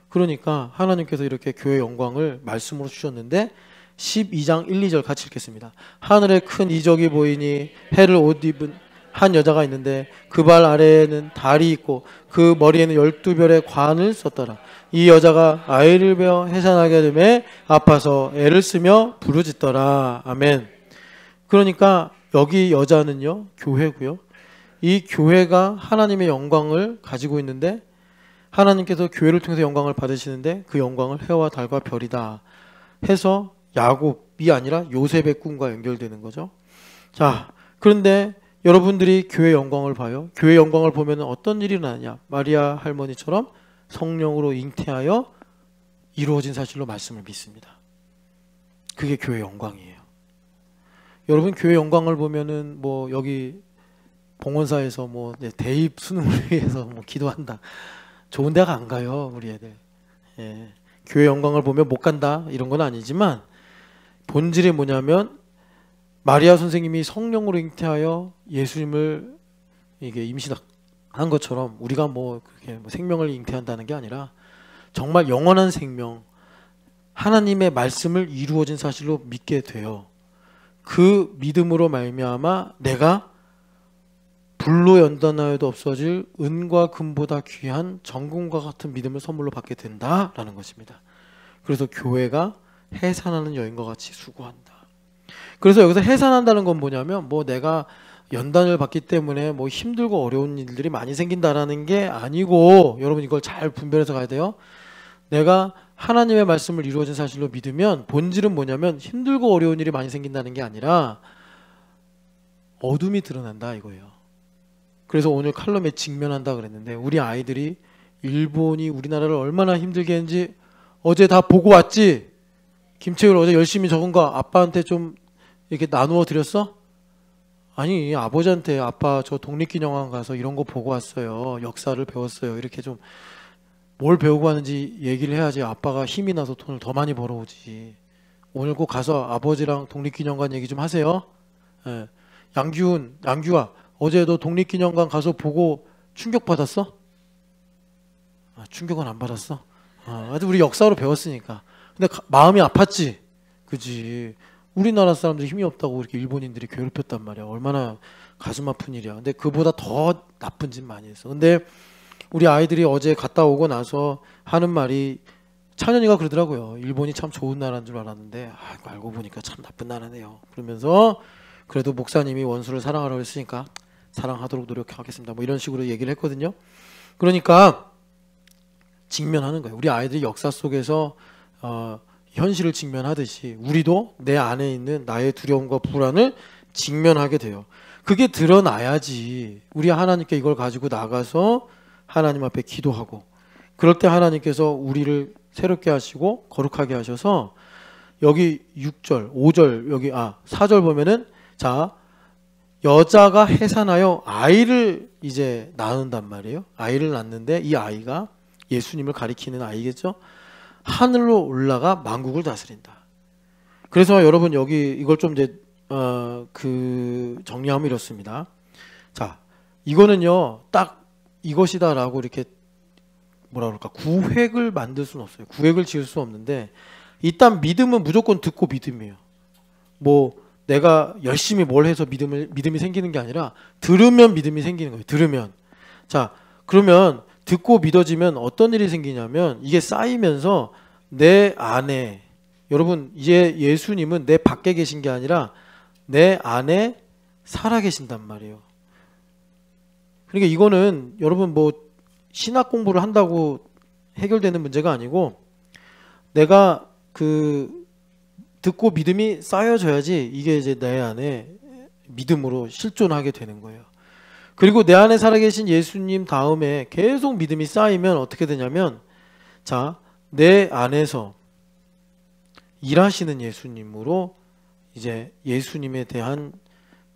그러니까 하나님께서 이렇게 교회 영광을 말씀으로 주셨는데, 12장 1, 2절 같이 읽겠습니다. 하늘에 큰 이적이 보이니 해를 옷 입은 한 여자가 있는데 그 발 아래에는 달이 있고 그 머리에는 12별의 관을 썼더라. 이 여자가 아이를 베어 해산하게 되매 아파서 애를 쓰며 부르짖더라. 아멘. 그러니까 여기 여자는요 교회고요. 이 교회가 하나님의 영광을 가지고 있는데 하나님께서 교회를 통해서 영광을 받으시는데 그 영광을 해와 달과 별이다 해서 야곱이 아니라 요셉의 꿈과 연결되는 거죠. 자, 그런데 여러분들이 교회 영광을 봐요. 교회 영광을 보면 어떤 일이 나느냐? 마리아 할머니처럼 성령으로 잉태하여 이루어진 사실로 말씀을 믿습니다. 그게 교회 영광이에요. 여러분 교회 영광을 보면은 뭐 여기 봉헌사에서 뭐 대입 수능을 위해서 뭐 기도한다. 좋은 데가 안 가요, 우리 애들. 예. 교회 영광을 보면 못 간다 이런 건 아니지만 본질이 뭐냐면 마리아 선생님이 성령으로 잉태하여 예수님을 이게 임신한 것처럼 우리가 뭐 그렇게 생명을 잉태한다는 게 아니라 정말 영원한 생명, 하나님의 말씀을 이루어진 사실로 믿게 돼요. 그 믿음으로 말미암아 내가 불로 연단하여도 없어질 은과 금보다 귀한 정금과 같은 믿음을 선물로 받게 된다라는 것입니다. 그래서 교회가 해산하는 여인과 같이 수고한다. 그래서 여기서 해산한다는 건 뭐냐면 뭐 내가 연단을 받기 때문에 뭐 힘들고 어려운 일들이 많이 생긴다라는 게 아니고 여러분 이걸 잘 분별해서 가야 돼요. 내가 하나님의 말씀을 이루어진 사실로 믿으면 본질은 뭐냐면 힘들고 어려운 일이 많이 생긴다는 게 아니라 어둠이 드러난다 이거예요. 그래서 오늘 칼럼에 직면한다 그랬는데 우리 아이들이 일본이 우리나라를 얼마나 힘들게 했는지 어제 다 보고 왔지? 김채율 어제 열심히 적은 거 아빠한테 좀 이렇게 나누어 드렸어? 아니 아버지한테 아빠 저 독립기념관 가서 이런 거 보고 왔어요. 역사를 배웠어요. 이렇게 좀 뭘 배우고 왔는지 얘기를 해야지 아빠가 힘이 나서 돈을 더 많이 벌어오지. 오늘 꼭 가서 아버지랑 독립기념관 얘기 좀 하세요. 예. 양규아 어제 너 독립기념관 가서 보고 충격받았어? 아, 충격은 안 받았어? 아주 우리 역사로 배웠으니까. 근데 마음이 아팠지? 그지. 우리나라 사람들이 힘이 없다고 이렇게 일본인들이 괴롭혔단 말이야. 얼마나 가슴 아픈 일이야. 근데 그보다 더 나쁜 짓 많이 했어. 근데 우리 아이들이 어제 갔다 오고 나서 하는 말이 찬현이가 그러더라고요. 일본이 참 좋은 나라인 줄 알았는데 알고 보니까 참 나쁜 나라네요. 그러면서 그래도 목사님이 원수를 사랑하라고 했으니까 사랑하도록 노력하겠습니다. 뭐 이런 식으로 얘기를 했거든요. 그러니까 직면하는 거예요. 우리 아이들이 역사 속에서 현실을 직면하듯이 우리도 내 안에 있는 나의 두려움과 불안을 직면하게 돼요. 그게 드러나야지 우리 하나님께 이걸 가지고 나가서 하나님 앞에 기도하고 그럴 때 하나님께서 우리를 새롭게 하시고 거룩하게 하셔서 여기 6절, 5절 여기 4절 보면은 자 여자가 해산하여 아이를 이제 낳는단 말이에요. 아이를 낳는데 이 아이가 예수님을 가리키는 아이겠죠. 하늘로 올라가 만국을 다스린다. 그래서 여러분 여기 이걸 좀 이제 정리하면 이렇습니다. 자, 이거는요 딱 이것이다라고 이렇게 뭐라 그럴까 구획을 만들 수는 없어요. 구획을 지을 수 없는데 일단 믿음은 무조건 듣고 믿음이에요. 뭐 내가 열심히 뭘 해서 믿음이 생기는 게 아니라 들으면 믿음이 생기는 거예요. 들으면. 자, 그러면 듣고 믿어지면 어떤 일이 생기냐면 이게 쌓이면서 내 안에 여러분 이제 예수님은 내 밖에 계신 게 아니라 내 안에 살아 계신단 말이에요. 그러니까 이거는 여러분 뭐 신학 공부를 한다고 해결되는 문제가 아니고 내가 듣고 믿음이 쌓여져야지 이게 이제 내 안에 믿음으로 실존하게 되는 거예요. 그리고 내 안에 살아계신 예수님 다음에 계속 믿음이 쌓이면 어떻게 되냐면 자, 내 안에서 일하시는 예수님으로 이제 예수님에 대한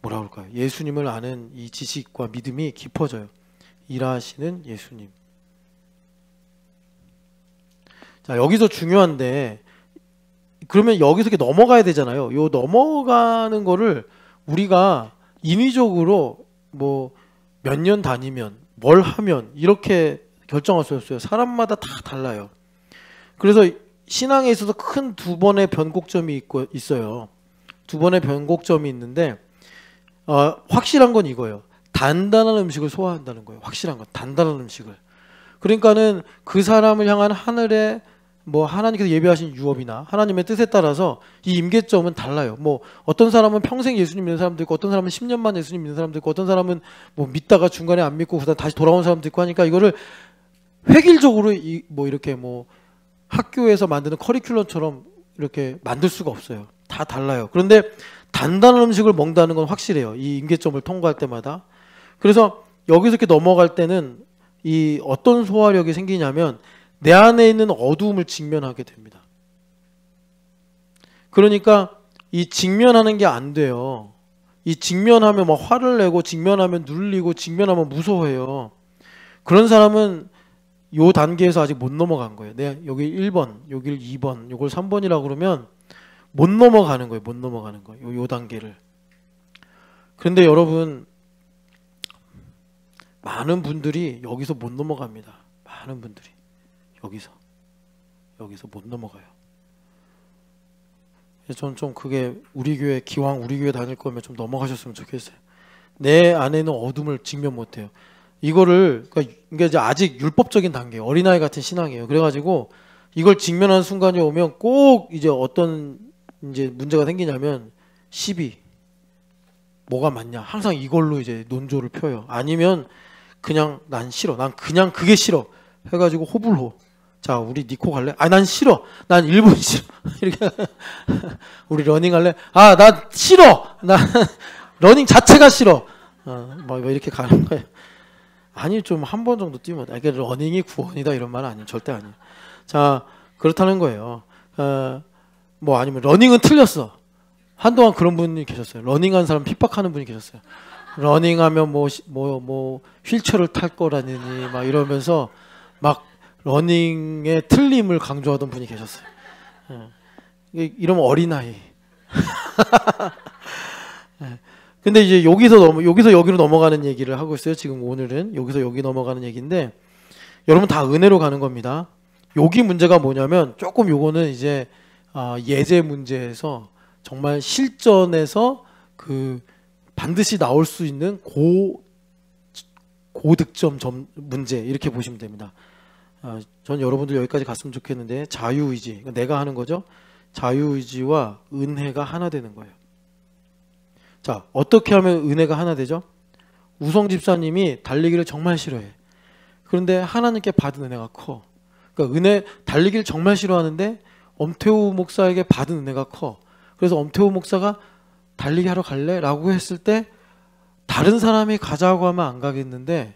뭐라 그럴까요? 예수님을 아는 이 지식과 믿음이 깊어져요. 일하시는 예수님. 자, 여기서 중요한데 그러면 여기서 이렇게 넘어가야 되잖아요. 요 넘어가는 거를 우리가 인위적으로 뭐 몇 년 다니면 뭘 하면 이렇게 결정할 수 없어요. 사람마다 다 달라요. 그래서 신앙에 있어서 큰 두 번의 변곡점이 있어요. 두 번의 변곡점이 있는데 확실한 건 이거예요. 단단한 음식을 소화한다는 거예요. 확실한 건 단단한 음식을. 그러니까는 그 사람을 향한 하늘의 뭐 하나님께서 예비하신 유업이나 하나님의 뜻에 따라서 이 임계점은 달라요. 뭐 어떤 사람은 평생 예수님 믿는 사람도 있고, 어떤 사람은 10년만 예수님 믿는 사람도 있고, 어떤 사람은 뭐 믿다가 중간에 안 믿고 그다음 다시 돌아온 사람도 있고 하니까 이거를 획일적으로 뭐 이렇게 뭐 학교에서 만드는 커리큘럼처럼 이렇게 만들 수가 없어요. 다 달라요. 그런데 단단한 음식을 먹는다는 건 확실해요. 이 임계점을 통과할 때마다. 그래서 여기서 이렇게 넘어갈 때는 이 어떤 소화력이 생기냐면 내 안에 있는 어두움을 직면하게 됩니다. 그러니까 이 직면하는 게 안 돼요. 이 직면하면 뭐 화를 내고 직면하면 눌리고 직면하면 무서워해요. 그런 사람은 요 단계에서 아직 못 넘어간 거예요. 여기 1번, 여길 2번, 요걸 3번이라고 그러면 못 넘어가는 거예요. 못 넘어가는 거예요. 요 단계를. 그런데 여러분, 많은 분들이 여기서 못 넘어갑니다. 많은 분들이 여기서 못 넘어가요. 그래서 저는 좀 그게 기왕 우리 교회 다닐 거면 좀 넘어가셨으면 좋겠어요. 내 안에는 어둠을 직면 못 해요. 그러니까 이제 아직 율법적인 단계예요. 어린아이 같은 신앙이에요. 그래가지고 이걸 직면하는 순간이 오면 꼭 이제 어떤 이제 문제가 생기냐면 시비, 뭐가 맞냐, 항상 이걸로 이제 논조를 펴요. 아니면 그냥 난 싫어, 난 그냥 그게 싫어 해가지고 호불호. 자, 우리 니코 갈래? 아, 난 싫어, 난 일본 싫어. 이렇게 우리 러닝 할래? 아, 난 싫어, 난 러닝 자체가 싫어. 뭐 이렇게 가는 거예요. 아니, 좀 한 번 정도 뛰면 이게 러닝이 구원이다 이런 말은 아니에요. 절대 아니에요. 자, 그렇다는 거예요. 뭐 아니면 러닝은 틀렸어. 한동안 그런 분이 계셨어요. 러닝한 사람 핍박하는 분이 계셨어요. 러닝하면 뭐 휠체어를 탈 거라니 막 이러면서 막 러닝의 틀림을 강조하던 분이 계셨어요. 이러면 어린아이. 근데 이제 여기서 여기로 넘어가는 얘기를 하고 있어요. 지금 오늘은 여기서 여기 넘어가는 얘기인데, 여러분 다 은혜로 가는 겁니다. 여기 문제가 뭐냐면 조금 요거는 이제 예제 문제에서 정말 실전에서 그 반드시 나올 수 있는 고득점 문제 이렇게 보시면 됩니다. 전 여러분들 여기까지 갔으면 좋겠는데, 자유의지, 내가 하는 거죠. 자유의지와 은혜가 하나 되는 거예요. 자, 어떻게 하면 은혜가 하나 되죠? 우성 집사님이 달리기를 정말 싫어해. 그런데 하나님께 받은 은혜가 커. 그러니까 달리기를 정말 싫어하는데 엄태우 목사에게 받은 은혜가 커. 그래서 엄태우 목사가 달리기 하러 갈래? 라고 했을 때 다른 사람이 가자고 하면 안 가겠는데,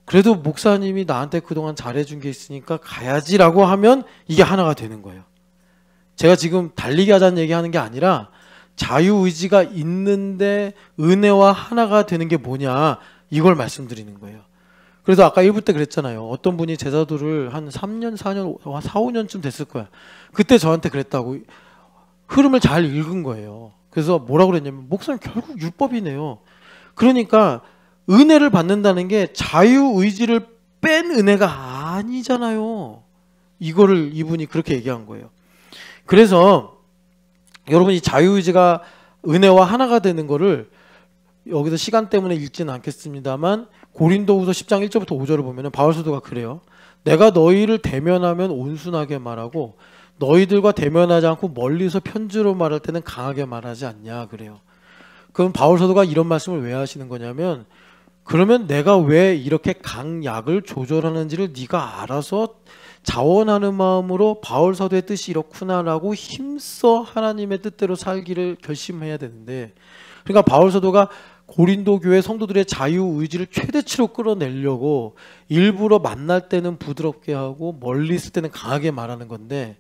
그래도 목사님이 나한테 그동안 잘해준 게 있으니까 가야지라고 하면 이게 하나가 되는 거예요. 제가 지금 달리기 하자는 얘기하는 게 아니라 자유의지가 있는데 은혜와 하나가 되는 게 뭐냐, 이걸 말씀드리는 거예요. 그래서 아까 1부 때 그랬잖아요. 어떤 분이 제자도를 한 3년, 4년, 4, 5년쯤 됐을 거야. 그때 저한테 그랬다고. 흐름을 잘 읽은 거예요. 그래서 뭐라고 그랬냐면, 목사님 결국 율법이네요. 그러니까 은혜를 받는다는 게 자유의지를 뺀 은혜가 아니잖아요. 이거를 이분이 그렇게 얘기한 거예요. 그래서 여러분이 자유의지가 은혜와 하나가 되는 거를 여기서 시간 때문에 읽지는 않겠습니다만, 고린도후서 10장 1절부터 5절을 보면 바울 사도가 그래요. 내가 너희를 대면하면 온순하게 말하고 너희들과 대면하지 않고 멀리서 편지로 말할 때는 강하게 말하지 않냐 그래요. 그럼 바울 사도가 이런 말씀을 왜 하시는 거냐면, 그러면 내가 왜 이렇게 강약을 조절하는지를 네가 알아서 자원하는 마음으로 바울 사도의 뜻이 이렇구나라고 힘써 하나님의 뜻대로 살기를 결심해야 되는데, 그러니까 바울 사도가 고린도 교회 성도들의 자유의지를 최대치로 끌어내려고 일부러 만날 때는 부드럽게 하고 멀리 있을 때는 강하게 말하는 건데,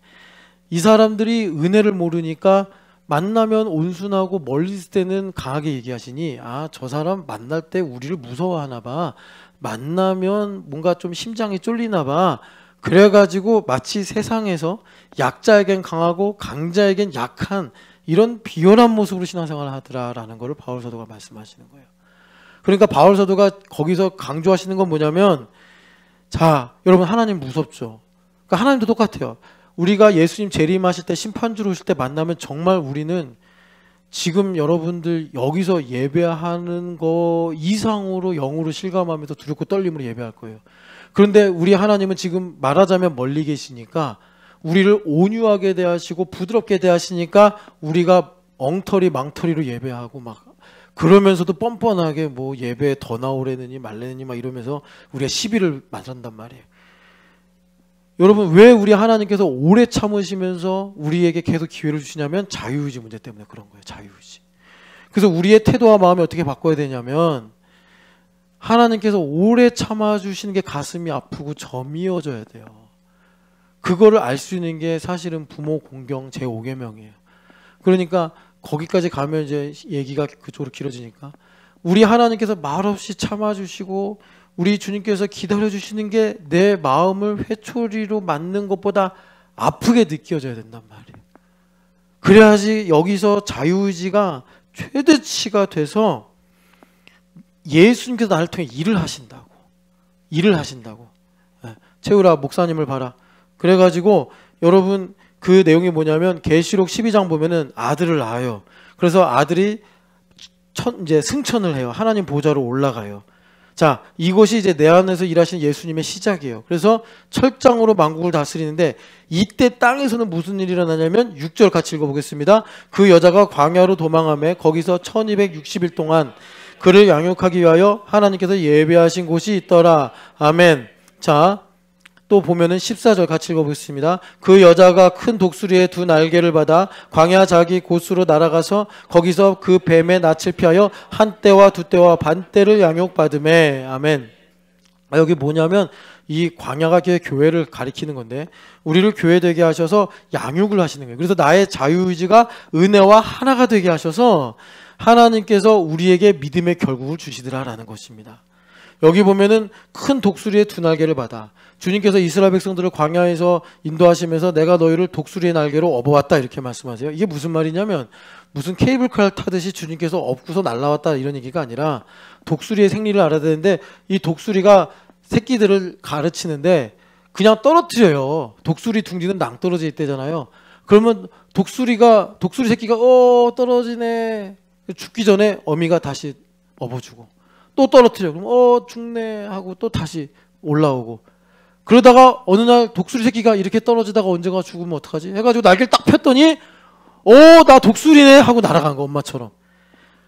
이 사람들이 은혜를 모르니까 만나면 온순하고 멀리 있을 때는 강하게 얘기하시니, 저 사람 만날 때 우리를 무서워하나 봐, 만나면 뭔가 좀 심장이 쫄리나 봐, 그래가지고 마치 세상에서 약자에겐 강하고 강자에겐 약한 이런 비열한 모습으로 신앙생활을 하더라라는 것을 바울 사도가 말씀하시는 거예요. 그러니까 바울 사도가 거기서 강조하시는 건 뭐냐면, 자, 여러분, 하나님 무섭죠. 그러니까 하나님도 똑같아요. 우리가 예수님 재림하실 때, 심판주로 오실 때 만나면 정말 우리는 지금 여러분들 여기서 예배하는 거 이상으로 영으로 실감하면서 두렵고 떨림으로 예배할 거예요. 그런데 우리 하나님은 지금 말하자면 멀리 계시니까 우리를 온유하게 대하시고 부드럽게 대하시니까 우리가 엉터리 망터리로 예배하고 막 그러면서도 뻔뻔하게 뭐 예배에 더 나오래느니 말래느니 막 이러면서 우리가 시비를 맞는단 말이에요. 여러분, 왜 우리 하나님께서 오래 참으시면서 우리에게 계속 기회를 주시냐면 자유의지 문제 때문에 그런 거예요. 자유의지. 그래서 우리의 태도와 마음이 어떻게 바꿔야 되냐면 하나님께서 오래 참아주시는 게 가슴이 아프고 점이어져야 돼요. 그거를 알 수 있는 게 사실은 부모 공경 제5계명이에요. 그러니까 거기까지 가면 이제 얘기가 그쪽으로 길어지니까 우리 하나님께서 말없이 참아주시고 우리 주님께서 기다려주시는 게 내 마음을 회초리로 맞는 것보다 아프게 느껴져야 된단 말이에요. 그래야지 여기서 자유의지가 최대치가 돼서 예수님께서 나를 통해 일을 하신다고. 채우라 목사님을 봐라. 그래가지고 여러분 그 내용이 뭐냐면 계시록 12장 보면은 아들을 낳아요. 그래서 아들이 이제 승천을 해요. 하나님 보좌로 올라가요. 자, 이것이 이제 내 안에서 일하시는 예수님의 시작이에요. 그래서 철장으로 만국을 다스리는데 이때 땅에서는 무슨 일이 일어나냐면 6절 같이 읽어보겠습니다. 그 여자가 광야로 도망하며 거기서 1260일 동안 그를 양육하기 위하여 하나님께서 예배하신 곳이 있더라. 아멘. 자, 또 보면은 14절 같이 읽어보겠습니다. 그 여자가 큰 독수리의 두 날개를 받아 광야 자기 곳으로 날아가서 거기서 그 뱀의 낯을 피하여 한 떼와 두 떼와 반 떼를 양육받으매. 아멘. 여기 뭐냐면 이 광야가 교회를 가리키는 건데 우리를 교회되게 하셔서 양육을 하시는 거예요. 그래서 나의 자유의지가 은혜와 하나가 되게 하셔서 하나님께서 우리에게 믿음의 결국을 주시더라라는 것입니다. 여기 보면은 큰 독수리의 두 날개를 받아 주님께서 이스라엘 백성들을 광야에서 인도하시면서 내가 너희를 독수리의 날개로 업어왔다 이렇게 말씀하세요. 이게 무슨 말이냐면 무슨 케이블카를 타듯이 주님께서 업고서 날아왔다 이런 얘기가 아니라 독수리의 생리를 알아야 되는데 이 독수리가 새끼들을 가르치는데 그냥 떨어뜨려요. 독수리 둥지는 낭떠러져 있대잖아요. 그러면 독수리 새끼가 떨어지네. 죽기 전에 어미가 다시 업어주고 또 떨어뜨려. 그럼 죽네 하고 또 다시 올라오고 그러다가 어느 날 독수리 새끼가 이렇게 떨어지다가 언젠가 죽으면 어떡하지? 해가지고 날개를 딱 폈더니 나 독수리네 하고 날아간 거 엄마처럼.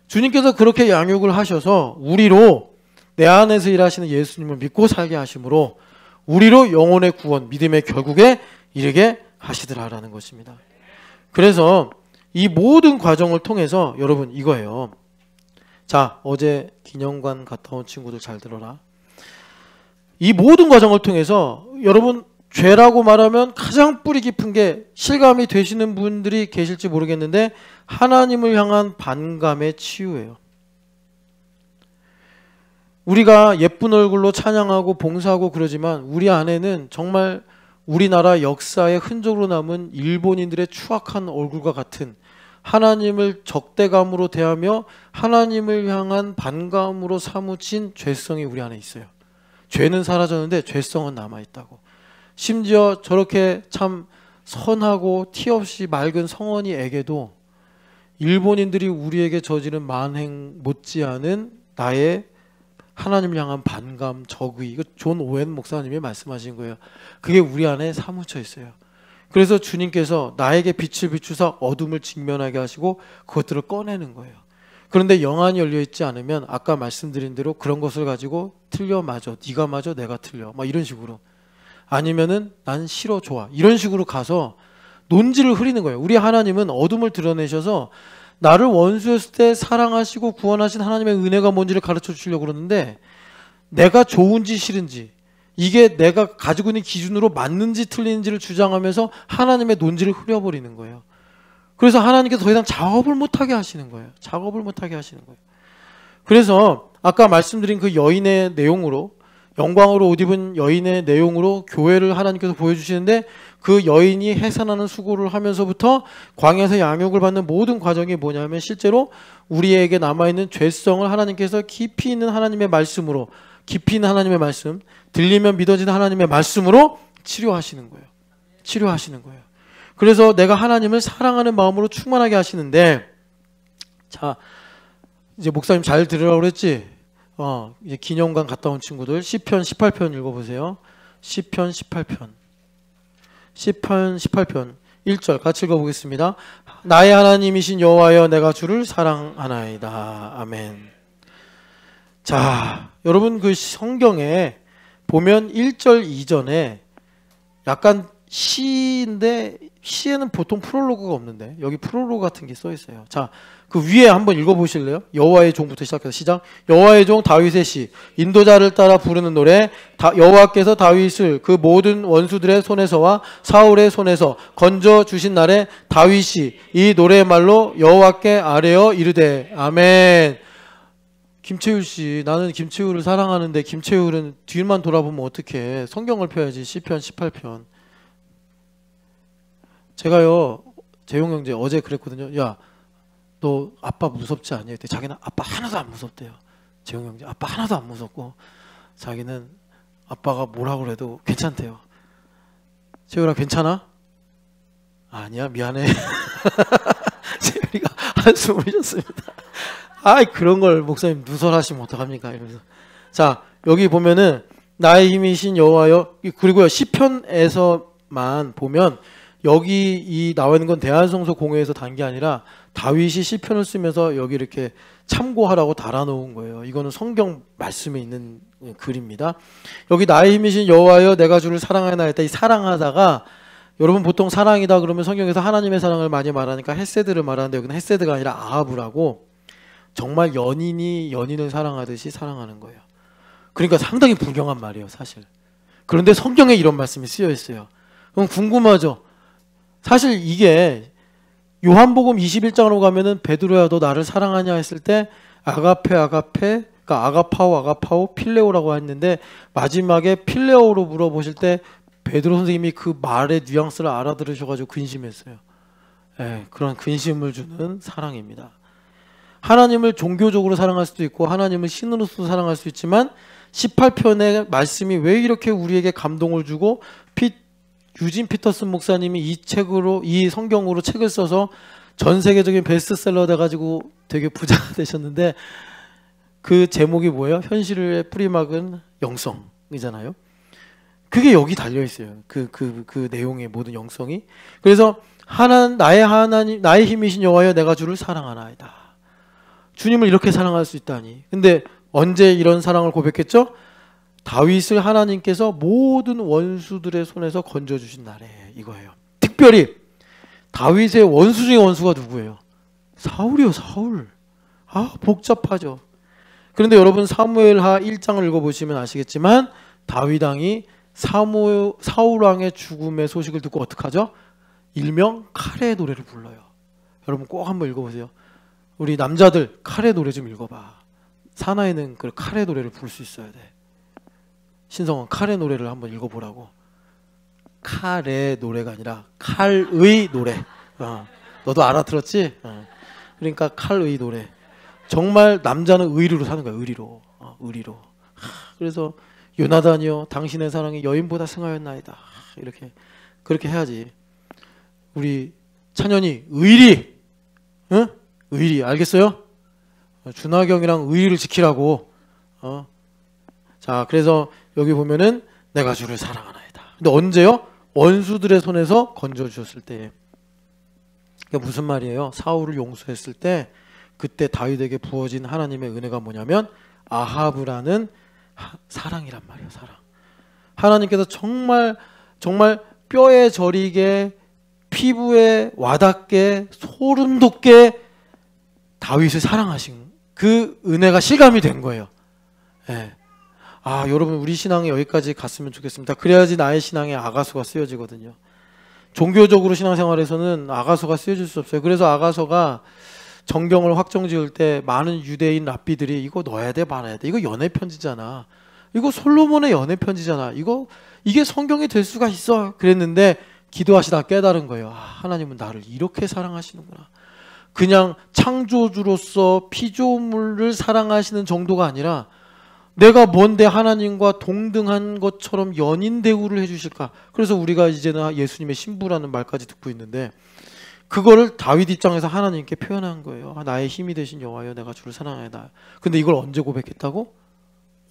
주님께서 그렇게 양육을 하셔서 우리로 내 안에서 일하시는 예수님을 믿고 살게 하심으로 우리로 영혼의 구원, 믿음의 결국에 이르게 하시더라라는 것입니다. 그래서 이 모든 과정을 통해서 여러분 이거예요. 자, 어제 기념관 갔다 온 친구들 잘 들어라. 이 모든 과정을 통해서 여러분 죄라고 말하면 가장 뿌리 깊은 게 실감이 되시는 분들이 계실지 모르겠는데 하나님을 향한 반감의 치유예요. 우리가 예쁜 얼굴로 찬양하고 봉사하고 그러지만 우리 안에는 정말 우리나라 역사의 흔적으로 남은 일본인들의 추악한 얼굴과 같은 하나님을 적대감으로 대하며 하나님을 향한 반감으로 사무친 죄성이 우리 안에 있어요. 죄는 사라졌는데 죄성은 남아있다고. 심지어 저렇게 참 선하고 티 없이 맑은 성원이에게도 일본인들이 우리에게 저지른 만행 못지않은 나의 하나님을 향한 반감, 적의, 이거 존 오웬 목사님이 말씀하신 거예요. 그게 우리 안에 사무쳐 있어요. 그래서 주님께서 나에게 빛을 비추사 어둠을 직면하게 하시고 그것들을 꺼내는 거예요. 그런데 영안이 열려있지 않으면 아까 말씀드린 대로 그런 것을 가지고 틀려 맞아, 네가 맞아, 내가 틀려 막 이런 식으로 아니면은 난 싫어 좋아 이런 식으로 가서 논지를 흐리는 거예요. 우리 하나님은 어둠을 드러내셔서 나를 원수였을 때 사랑하시고 구원하신 하나님의 은혜가 뭔지를 가르쳐 주시려고 그러는데 내가 좋은지 싫은지 이게 내가 가지고 있는 기준으로 맞는지 틀린지를 주장하면서 하나님의 논지를 흐려버리는 거예요. 그래서 하나님께서 더 이상 작업을 못하게 하시는 거예요. 작업을 못하게 하시는 거예요. 그래서 아까 말씀드린 그 여인의 내용으로 영광으로 옷 입은 여인의 내용으로 교회를 하나님께서 보여주시는데 그 여인이 해산하는 수고를 하면서부터 광야에서 양육을 받는 모든 과정이 뭐냐면 실제로 우리에게 남아있는 죄성을 하나님께서 깊이 있는 하나님의 말씀으로 깊이 있는 하나님의 말씀 들리면 믿어지는 하나님의 말씀으로 치료하시는 거예요. 치료하시는 거예요. 그래서 내가 하나님을 사랑하는 마음으로 충만하게 하시는데 자 이제 목사님 잘 들으라고 그랬지? 이제 기념관 갔다 온 친구들 시편 18편 읽어보세요. 시편 18편 시편 18편 1절 같이 읽어보겠습니다. 나의 하나님이신 여호와여 내가 주를 사랑하나이다. 아멘. 자, 여러분 그 성경에 보면 1절 이전에 약간 시인데 시에는 보통 프롤로그가 없는데 여기 프롤로그 같은 게 써 있어요. 자, 그 위에 한번 읽어보실래요? 여호와의 종부터 시작해서 시작. 여호와의 종 다윗의 시, 인도자를 따라 부르는 노래. 여호와께서 다윗을 그 모든 원수들의 손에서와 사울의 손에서 건져 주신 날에 다윗이 이 노래의 말로 여호와께 아뢰어 이르되 아멘. 김채율 씨, 나는 김채율을 사랑하는데 김채율은 뒤만 돌아보면 어떡해. 성경을 펴야지. 시편 18편. 제가요, 재용 형제 어제 그랬거든요. 야, 너 아빠 무섭지 않냐? 그때 자기는 아빠 하나도 안 무섭대요. 재용 형제 아빠 하나도 안 무섭고 자기는 아빠가 뭐라 그래도 괜찮대요. 채율아 괜찮아? 아니야 미안해. 채율이가 한숨을 쉬었습니다. 아이 그런 걸 목사님 누설하시면 어떡합니까? 이러면서. 자, 여기 보면은 나의 힘이신 여호와여, 그리고요 시편에서만 보면 여기 이 나와 있는 건 대한성서 공회에서 단 게 아니라 다윗이 시편을 쓰면서 여기 이렇게 참고하라고 달아놓은 거예요. 이거는 성경 말씀에 있는 글입니다. 여기 나의 힘이신 여호와여 내가 주를 사랑하나이다. 이 사랑하다가 여러분 보통 사랑이다 그러면 성경에서 하나님의 사랑을 많이 말하니까 헷세드를 말하는데 여기는 헷세드가 아니라 아하브라고 정말 연인이 연인을 사랑하듯이 사랑하는 거예요. 그러니까 상당히 불경한 말이에요 사실. 그런데 성경에 이런 말씀이 쓰여 있어요. 그럼 궁금하죠? 사실 이게 요한복음 21장으로 가면은 베드로야 너 나를 사랑하냐 했을 때 아가페 그러니까 아가파오 필레오라고 했는데 마지막에 필레오로 물어보실 때 베드로 선생님이 그 말의 뉘앙스를 알아들으셔가지고 근심했어요. 예, 그런 근심을 주는 사랑입니다. 하나님을 종교적으로 사랑할 수도 있고 하나님을 신으로서 사랑할 수 있지만 18편의 말씀이 왜 이렇게 우리에게 감동을 주고 유진 피터슨 목사님이 이 성경으로 책을 써서 전 세계적인 베스트셀러 돼가지고 되게 부자가 되셨는데 그 제목이 뭐예요? 현실의 뿌리막은 영성이잖아요. 그게 여기 달려 있어요. 그 내용의 모든 영성이. 그래서 나의 힘이신 여호와여 내가 주를 사랑하나이다. 주님을 이렇게 사랑할 수 있다니. 근데 언제 이런 사랑을 고백했죠? 다윗을 하나님께서 모든 원수들의 손에서 건져주신 날에 이거예요. 특별히 다윗의 원수 중에 원수가 누구예요? 사울이요. 사울. 아 복잡하죠. 그런데 여러분 사무엘하 1장을 읽어보시면 아시겠지만 다윗 왕이 사울 왕의 죽음의 소식을 듣고 어떻게 하죠? 일명 칼의 노래를 불러요. 여러분 꼭 한번 읽어보세요. 우리 남자들 칼의 노래 좀 읽어봐. 사나이는 그 칼의 노래를 부를 수 있어야 돼. 신성원 칼의 노래를 한번 읽어보라고. 칼의 노래가 아니라 칼의 노래. 너도 알아들었지? 그러니까 칼의 노래. 정말 남자는 의리로 사는 거야. 의리로. 의리로. 그래서 요나단이여 당신의 사랑이 여인보다 승하였나이다. 이렇게 그렇게 해야지. 우리 찬현이 의리. 응? 의리 알겠어요? 준하경이랑 의리를 지키라고. 자, 그래서 여기 보면은 내가 주를 사랑하나이다. 근데 언제요? 원수들의 손에서 건져 주셨을 때. 그게 무슨 말이에요? 사울을 용서했을 때 그때 다윗에게 부어진 하나님의 은혜가 뭐냐면 아하브라는 사랑이란 말이에요. 사랑. 하나님께서 정말 뼈에 저리게 피부에 와닿게 소름 돋게 다윗을 사랑하신 그 은혜가 실감이 된 거예요. 예. 아, 여러분 우리 신앙이 여기까지 갔으면 좋겠습니다. 그래야지 나의 신앙에 아가서가 쓰여지거든요. 종교적으로 신앙생활에서는 아가서가 쓰여질 수 없어요. 그래서 아가서가 정경을 확정지을 때 많은 유대인 랍비들이 이거 넣어야 돼 말아야 돼. 이거 연애 편지잖아. 이거 솔로몬의 연애 편지잖아. 이게 성경이 될 수가 있어. 그랬는데 기도하시다 깨달은 거예요. 아, 하나님은 나를 이렇게 사랑하시는구나. 그냥 창조주로서 피조물을 사랑하시는 정도가 아니라 내가 뭔데 하나님과 동등한 것처럼 연인 대우를 해주실까. 그래서 우리가 이제는 예수님의 신부라는 말까지 듣고 있는데 그거를 다윗 입장에서 하나님께 표현한 거예요. 나의 힘이 되신 여호와여 내가 주를 사랑하다. 근데 이걸 언제 고백했다고?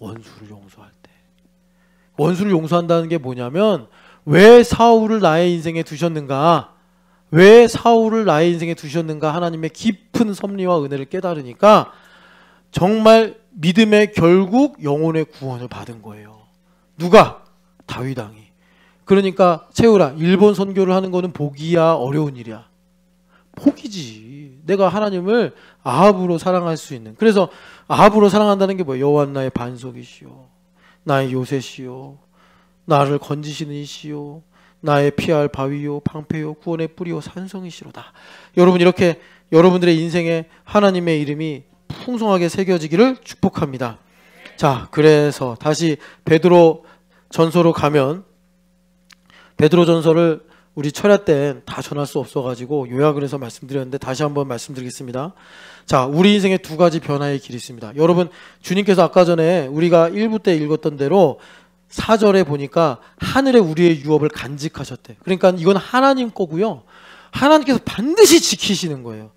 원수를 용서할 때. 원수를 용서한다는 게 뭐냐면 왜 사울을 나의 인생에 두셨는가? 왜 사울을 나의 인생에 두셨는가? 하나님의 깊은 섭리와 은혜를 깨달으니까 정말 믿음의 결국 영혼의 구원을 받은 거예요. 누가? 다윗 왕이. 그러니까 채우라, 일본 선교를 하는 거는 복이야, 어려운 일이야? 복이지. 내가 하나님을 아합으로 사랑할 수 있는. 그래서 아합으로 사랑한다는 게 뭐예요? 여호와는 나의 반석이시오, 나의 요새시오, 나를 건지시는 이시오, 나의 피할 바위요 방패요 구원의 뿌리요 산성이시로다. 여러분, 이렇게 여러분들의 인생에 하나님의 이름이 풍성하게 새겨지기를 축복합니다. 자, 그래서 다시 베드로 전서로 가면, 베드로 전서를 우리 철야 때 다 전할 수 없어가지고 요약을 해서 말씀드렸는데 다시 한번 말씀드리겠습니다. 자, 우리 인생에 두 가지 변화의 길이 있습니다. 여러분, 주님께서 아까 전에 우리가 1부 때 읽었던 대로 4절에 보니까 하늘에 우리의 유업을 간직하셨대. 그러니까 이건 하나님 거고요, 하나님께서 반드시 지키시는 거예요.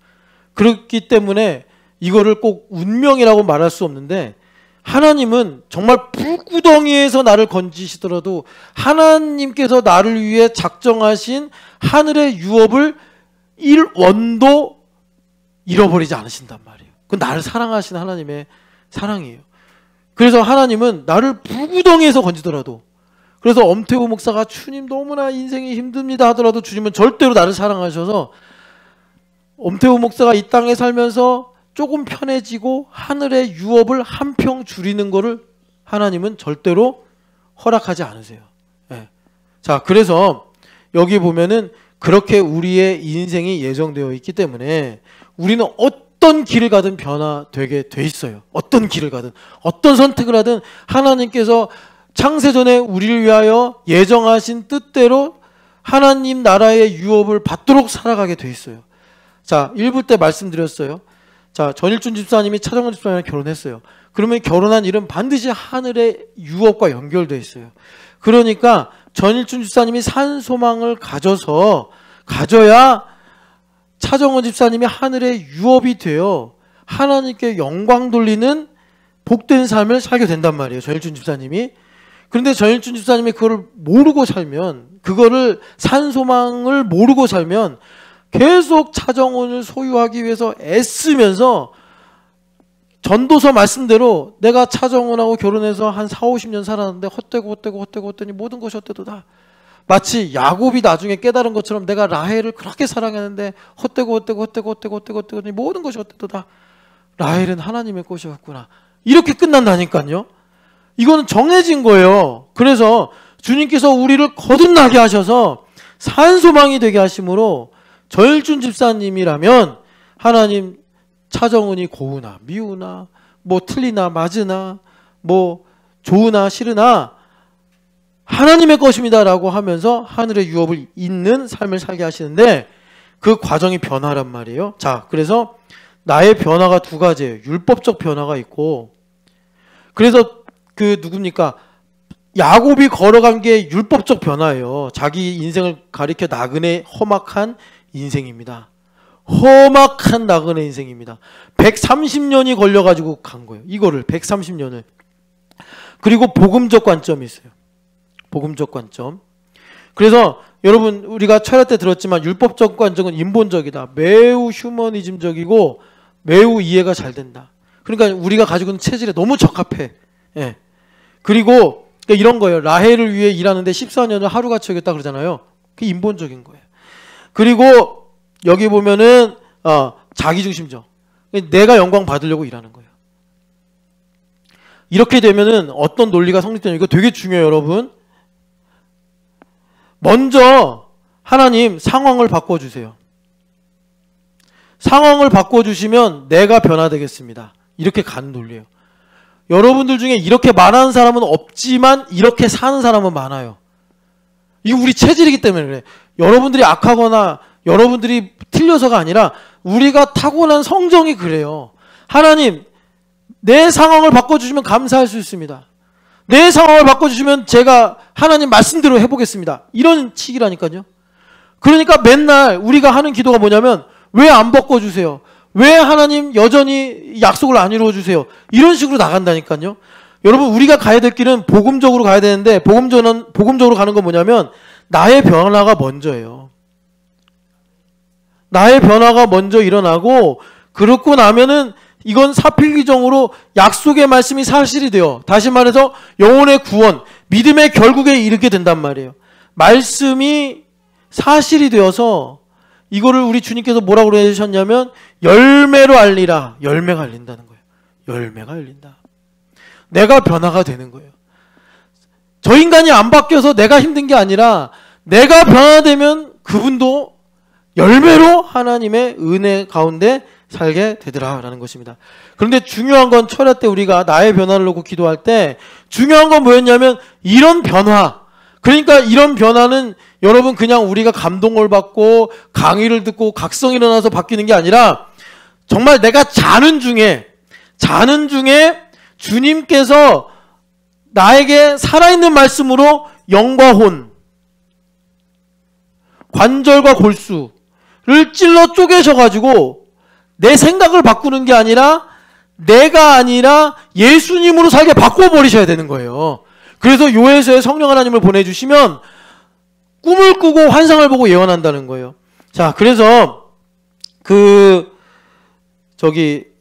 그렇기 때문에 이거를 꼭 운명이라고 말할 수 없는데, 하나님은 정말 불구덩이에서 나를 건지시더라도 하나님께서 나를 위해 작정하신 하늘의 유업을 1원도 잃어버리지 않으신단 말이에요. 그건 나를 사랑하신 하나님의 사랑이에요. 그래서 하나님은 나를 불구덩이에서 건지더라도, 그래서 엄태호 목사가 주님 너무나 인생이 힘듭니다 하더라도 주님은 절대로 나를 사랑하셔서 엄태호 목사가 이 땅에 살면서 조금 편해지고 하늘의 유업을 한 평 줄이는 거를 하나님은 절대로 허락하지 않으세요. 네. 자, 그래서 여기 보면은 그렇게 우리의 인생이 예정되어 있기 때문에 우리는 어떤 길을 가든 변화되게 돼 있어요. 어떤 길을 가든, 어떤 선택을 하든 하나님께서 창세전에 우리를 위하여 예정하신 뜻대로 하나님 나라의 유업을 받도록 살아가게 돼 있어요. 자, 1부 때 말씀드렸어요. 자, 전일준 집사님이 차정원 집사님이랑 결혼했어요. 그러면 결혼한 일은 반드시 하늘의 유업과 연결되어 있어요. 그러니까 전일준 집사님이 산 소망을 가져야 차정원 집사님이 하늘의 유업이 되어 하나님께 영광 돌리는 복된 삶을 살게 된단 말이에요, 전일준 집사님이. 그런데 전일준 집사님이 그거를 모르고 살면, 그거를 산 소망을 모르고 살면 계속 차정원을 소유하기 위해서 애쓰면서, 전도서 말씀대로 내가 차정원하고 결혼해서 한 4, 50년 살았는데 헛되고 모든 것이 헛되도다. 마치 야곱이 나중에 깨달은 것처럼 내가 라헬을 그렇게 사랑했는데 헛되고 모든 것이 헛되도다. 라헬은 하나님의 꽃이었구나. 이렇게 끝난다니까요. 이거는 정해진 거예요. 그래서 주님께서 우리를 거듭나게 하셔서 산소망이 되게 하심으로 전일준 집사님이라면 하나님 차정은이 고우나 미우나 뭐 틀리나 맞으나 뭐 좋으나 싫으나 하나님의 것입니다 라고 하면서 하늘의 유업을 잇는 삶을 살게 하시는데, 그 과정이 변화란 말이에요. 자, 그래서 나의 변화가 두 가지예요. 율법적 변화가 있고, 그래서 그 누굽니까? 야곱이 걸어간 게 율법적 변화예요. 자기 인생을 가리켜 나그네 험악한 인생입니다. 험악한 나그네 인생입니다. 130년이 걸려가지고 간 거예요. 이거를 130년을. 그리고 복음적 관점이 있어요. 복음적 관점. 그래서 여러분, 우리가 철야 때 들었지만 율법적 관점은 인본적이다. 매우 휴머니즘적이고 매우 이해가 잘 된다. 그러니까 우리가 가지고 있는 체질에 너무 적합해. 예. 그리고 이런 거예요. 라헬을 위해 일하는데 14년을 하루같이 하겠다 그러잖아요. 그게 인본적인 거예요. 그리고 여기 보면은 자기중심적. 내가 영광 받으려고 일하는 거예요. 이렇게 되면은 어떤 논리가 성립되냐. 이거 되게 중요해요, 여러분. 먼저 하나님 상황을 바꿔주세요. 상황을 바꿔주시면 내가 변화되겠습니다. 이렇게 가는 논리예요. 여러분들 중에 이렇게 말하는 사람은 없지만 이렇게 사는 사람은 많아요. 이거 우리 체질이기 때문에 그래. 여러분들이 악하거나 여러분들이 틀려서가 아니라 우리가 타고난 성정이 그래요. 하나님, 내 상황을 바꿔주시면 감사할 수 있습니다. 내 상황을 바꿔주시면 제가 하나님 말씀대로 해보겠습니다. 이런 식이라니까요. 그러니까 맨날 우리가 하는 기도가 뭐냐면, 왜 안 바꿔주세요? 왜 하나님 여전히 약속을 안 이루어주세요? 이런 식으로 나간다니까요. 여러분, 우리가 가야 될 길은 복음적으로 가야 되는데, 복음적으로 가는 건 뭐냐면 나의 변화가 먼저예요. 나의 변화가 먼저 일어나고, 그렇고 나면은 이건 사필귀정으로 약속의 말씀이 사실이 돼요. 다시 말해서 영혼의 구원, 믿음의 결국에 이르게 된단 말이에요. 말씀이 사실이 되어서 이거를 우리 주님께서 뭐라고 그러셨냐면 열매로 알리라. 열매가 알린다는 거예요. 열매가 알린다. 내가 변화가 되는 거예요. 저 인간이 안 바뀌어서 내가 힘든 게 아니라 내가 변화되면 그분도 열매로 하나님의 은혜 가운데 살게 되더라라는 것입니다. 그런데 중요한 건 철야 때 우리가 나의 변화를 놓고 기도할 때 중요한 건 뭐였냐면 이런 변화, 그러니까 이런 변화는 여러분 그냥 우리가 감동을 받고 강의를 듣고 각성이 일어나서 바뀌는 게 아니라 정말 내가 자는 중에 주님께서 나에게 살아있는 말씀으로 영과 혼, 관절과 골수를 찔러 쪼개셔가지고 내 생각을 바꾸는 게 아니라 내가 아니라 예수님으로 살게 바꿔버리셔야 되는 거예요. 그래서 요에서의 성령 하나님을 보내주시면 꿈을 꾸고 환상을 보고 예언한다는 거예요. 자, 그래서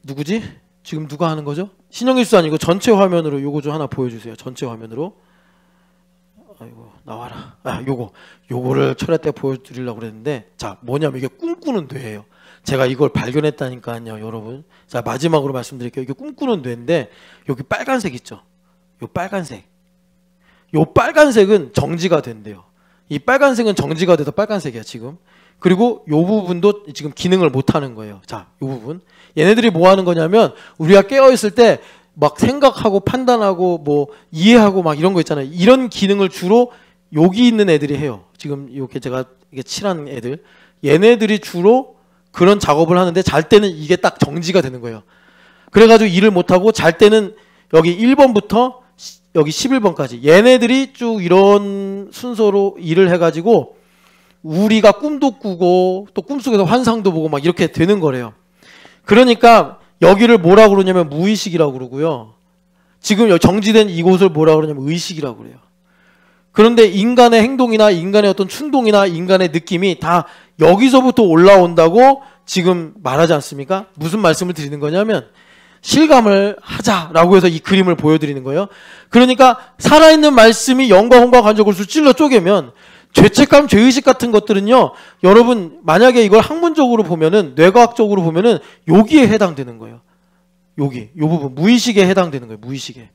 누구지? 지금 누가 하는 거죠? 신영일수 아니고 전체 화면으로 요거 좀 하나 보여주세요. 전체 화면으로. 아이고 나와라. 요거를 철야 때 보여드리려고 그랬는데, 자, 뭐냐면 이게 꿈꾸는 뇌예요. 제가 이걸 발견했다니까요, 여러분. 자, 마지막으로 말씀드릴게요. 이게 꿈꾸는 뇌인데 여기 빨간색 있죠? 요 빨간색은 정지가 된대요. 이 빨간색은 정지가 돼서 빨간색이야 지금. 그리고 요 부분도 지금 기능을 못 하는 거예요. 자, 요 부분. 얘네들이 뭐 하는 거냐면 우리가 깨어 있을 때 막 생각하고 판단하고 뭐 이해하고 막 이런 거 있잖아요. 이런 기능을 주로 여기 있는 애들이 해요. 지금 이렇게 제가 이게 칠한 애들. 얘네들이 주로 그런 작업을 하는데 잘 때는 이게 딱 정지가 되는 거예요. 그래가지고 일을 못하고 잘 때는 여기 1번부터 여기 11번까지 얘네들이 쭉 이런 순서로 일을 해가지고 우리가 꿈도 꾸고 또 꿈속에서 환상도 보고 막 이렇게 되는 거래요. 그러니까 여기를 뭐라고 그러냐면 무의식이라고 그러고요. 지금 정지된 이곳을 뭐라고 그러냐면 의식이라고 그래요. 그런데 인간의 행동이나 인간의 어떤 충동이나 인간의 느낌이 다 여기서부터 올라온다고 지금 말하지 않습니까? 무슨 말씀을 드리는 거냐면 실감을 하자라고 해서 이 그림을 보여드리는 거예요. 그러니까 살아있는 말씀이 영과 혼과 관절골수 찔러 쪼개면 죄책감, 죄의식 같은 것들은요, 여러분 만약에 이걸 학문적으로 보면은, 뇌과학적으로 보면은 여기에 해당되는 거예요. 여기, 요 부분 무의식에 해당되는 거예요. 무의식에.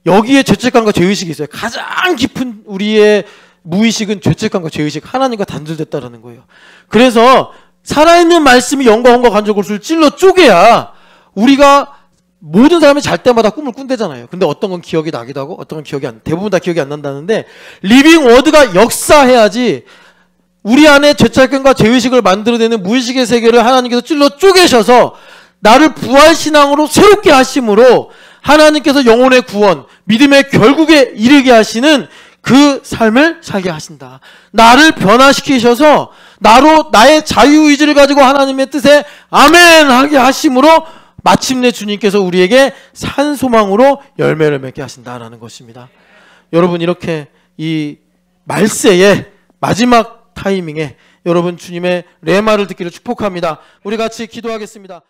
여기에 죄책감과 죄의식이 있어요. 가장 깊은 우리의 무의식은 죄책감과 죄의식, 하나님과 단절됐다라는 거예요. 그래서 살아있는 말씀이 영과 혼과 관절골수를 찔러 쪼개야 우리가 모든 사람이 잘 때마다 꿈을 꾼대잖아요. 근데 어떤 건 기억이 나기도 하고 어떤 건 대부분 다 기억이 안 난다는데, 리빙 워드가 역사해야지 우리 안에 죄책감과 죄의식을 만들어내는 무의식의 세계를 하나님께서 찔러 쪼개셔서 나를 부활신앙으로 새롭게 하심으로 하나님께서 영혼의 구원, 믿음의 결국에 이르게 하시는 그 삶을 살게 하신다. 나를 변화시키셔서 나로 나의 자유의지를 가지고 하나님의 뜻에 아멘 하게 하심으로 마침내 주님께서 우리에게 산 소망으로 열매를 맺게 하신다라는 것입니다. 여러분, 이렇게 이 말세의 마지막 타이밍에 여러분 주님의 레마를 듣기를 축복합니다. 우리 같이 기도하겠습니다.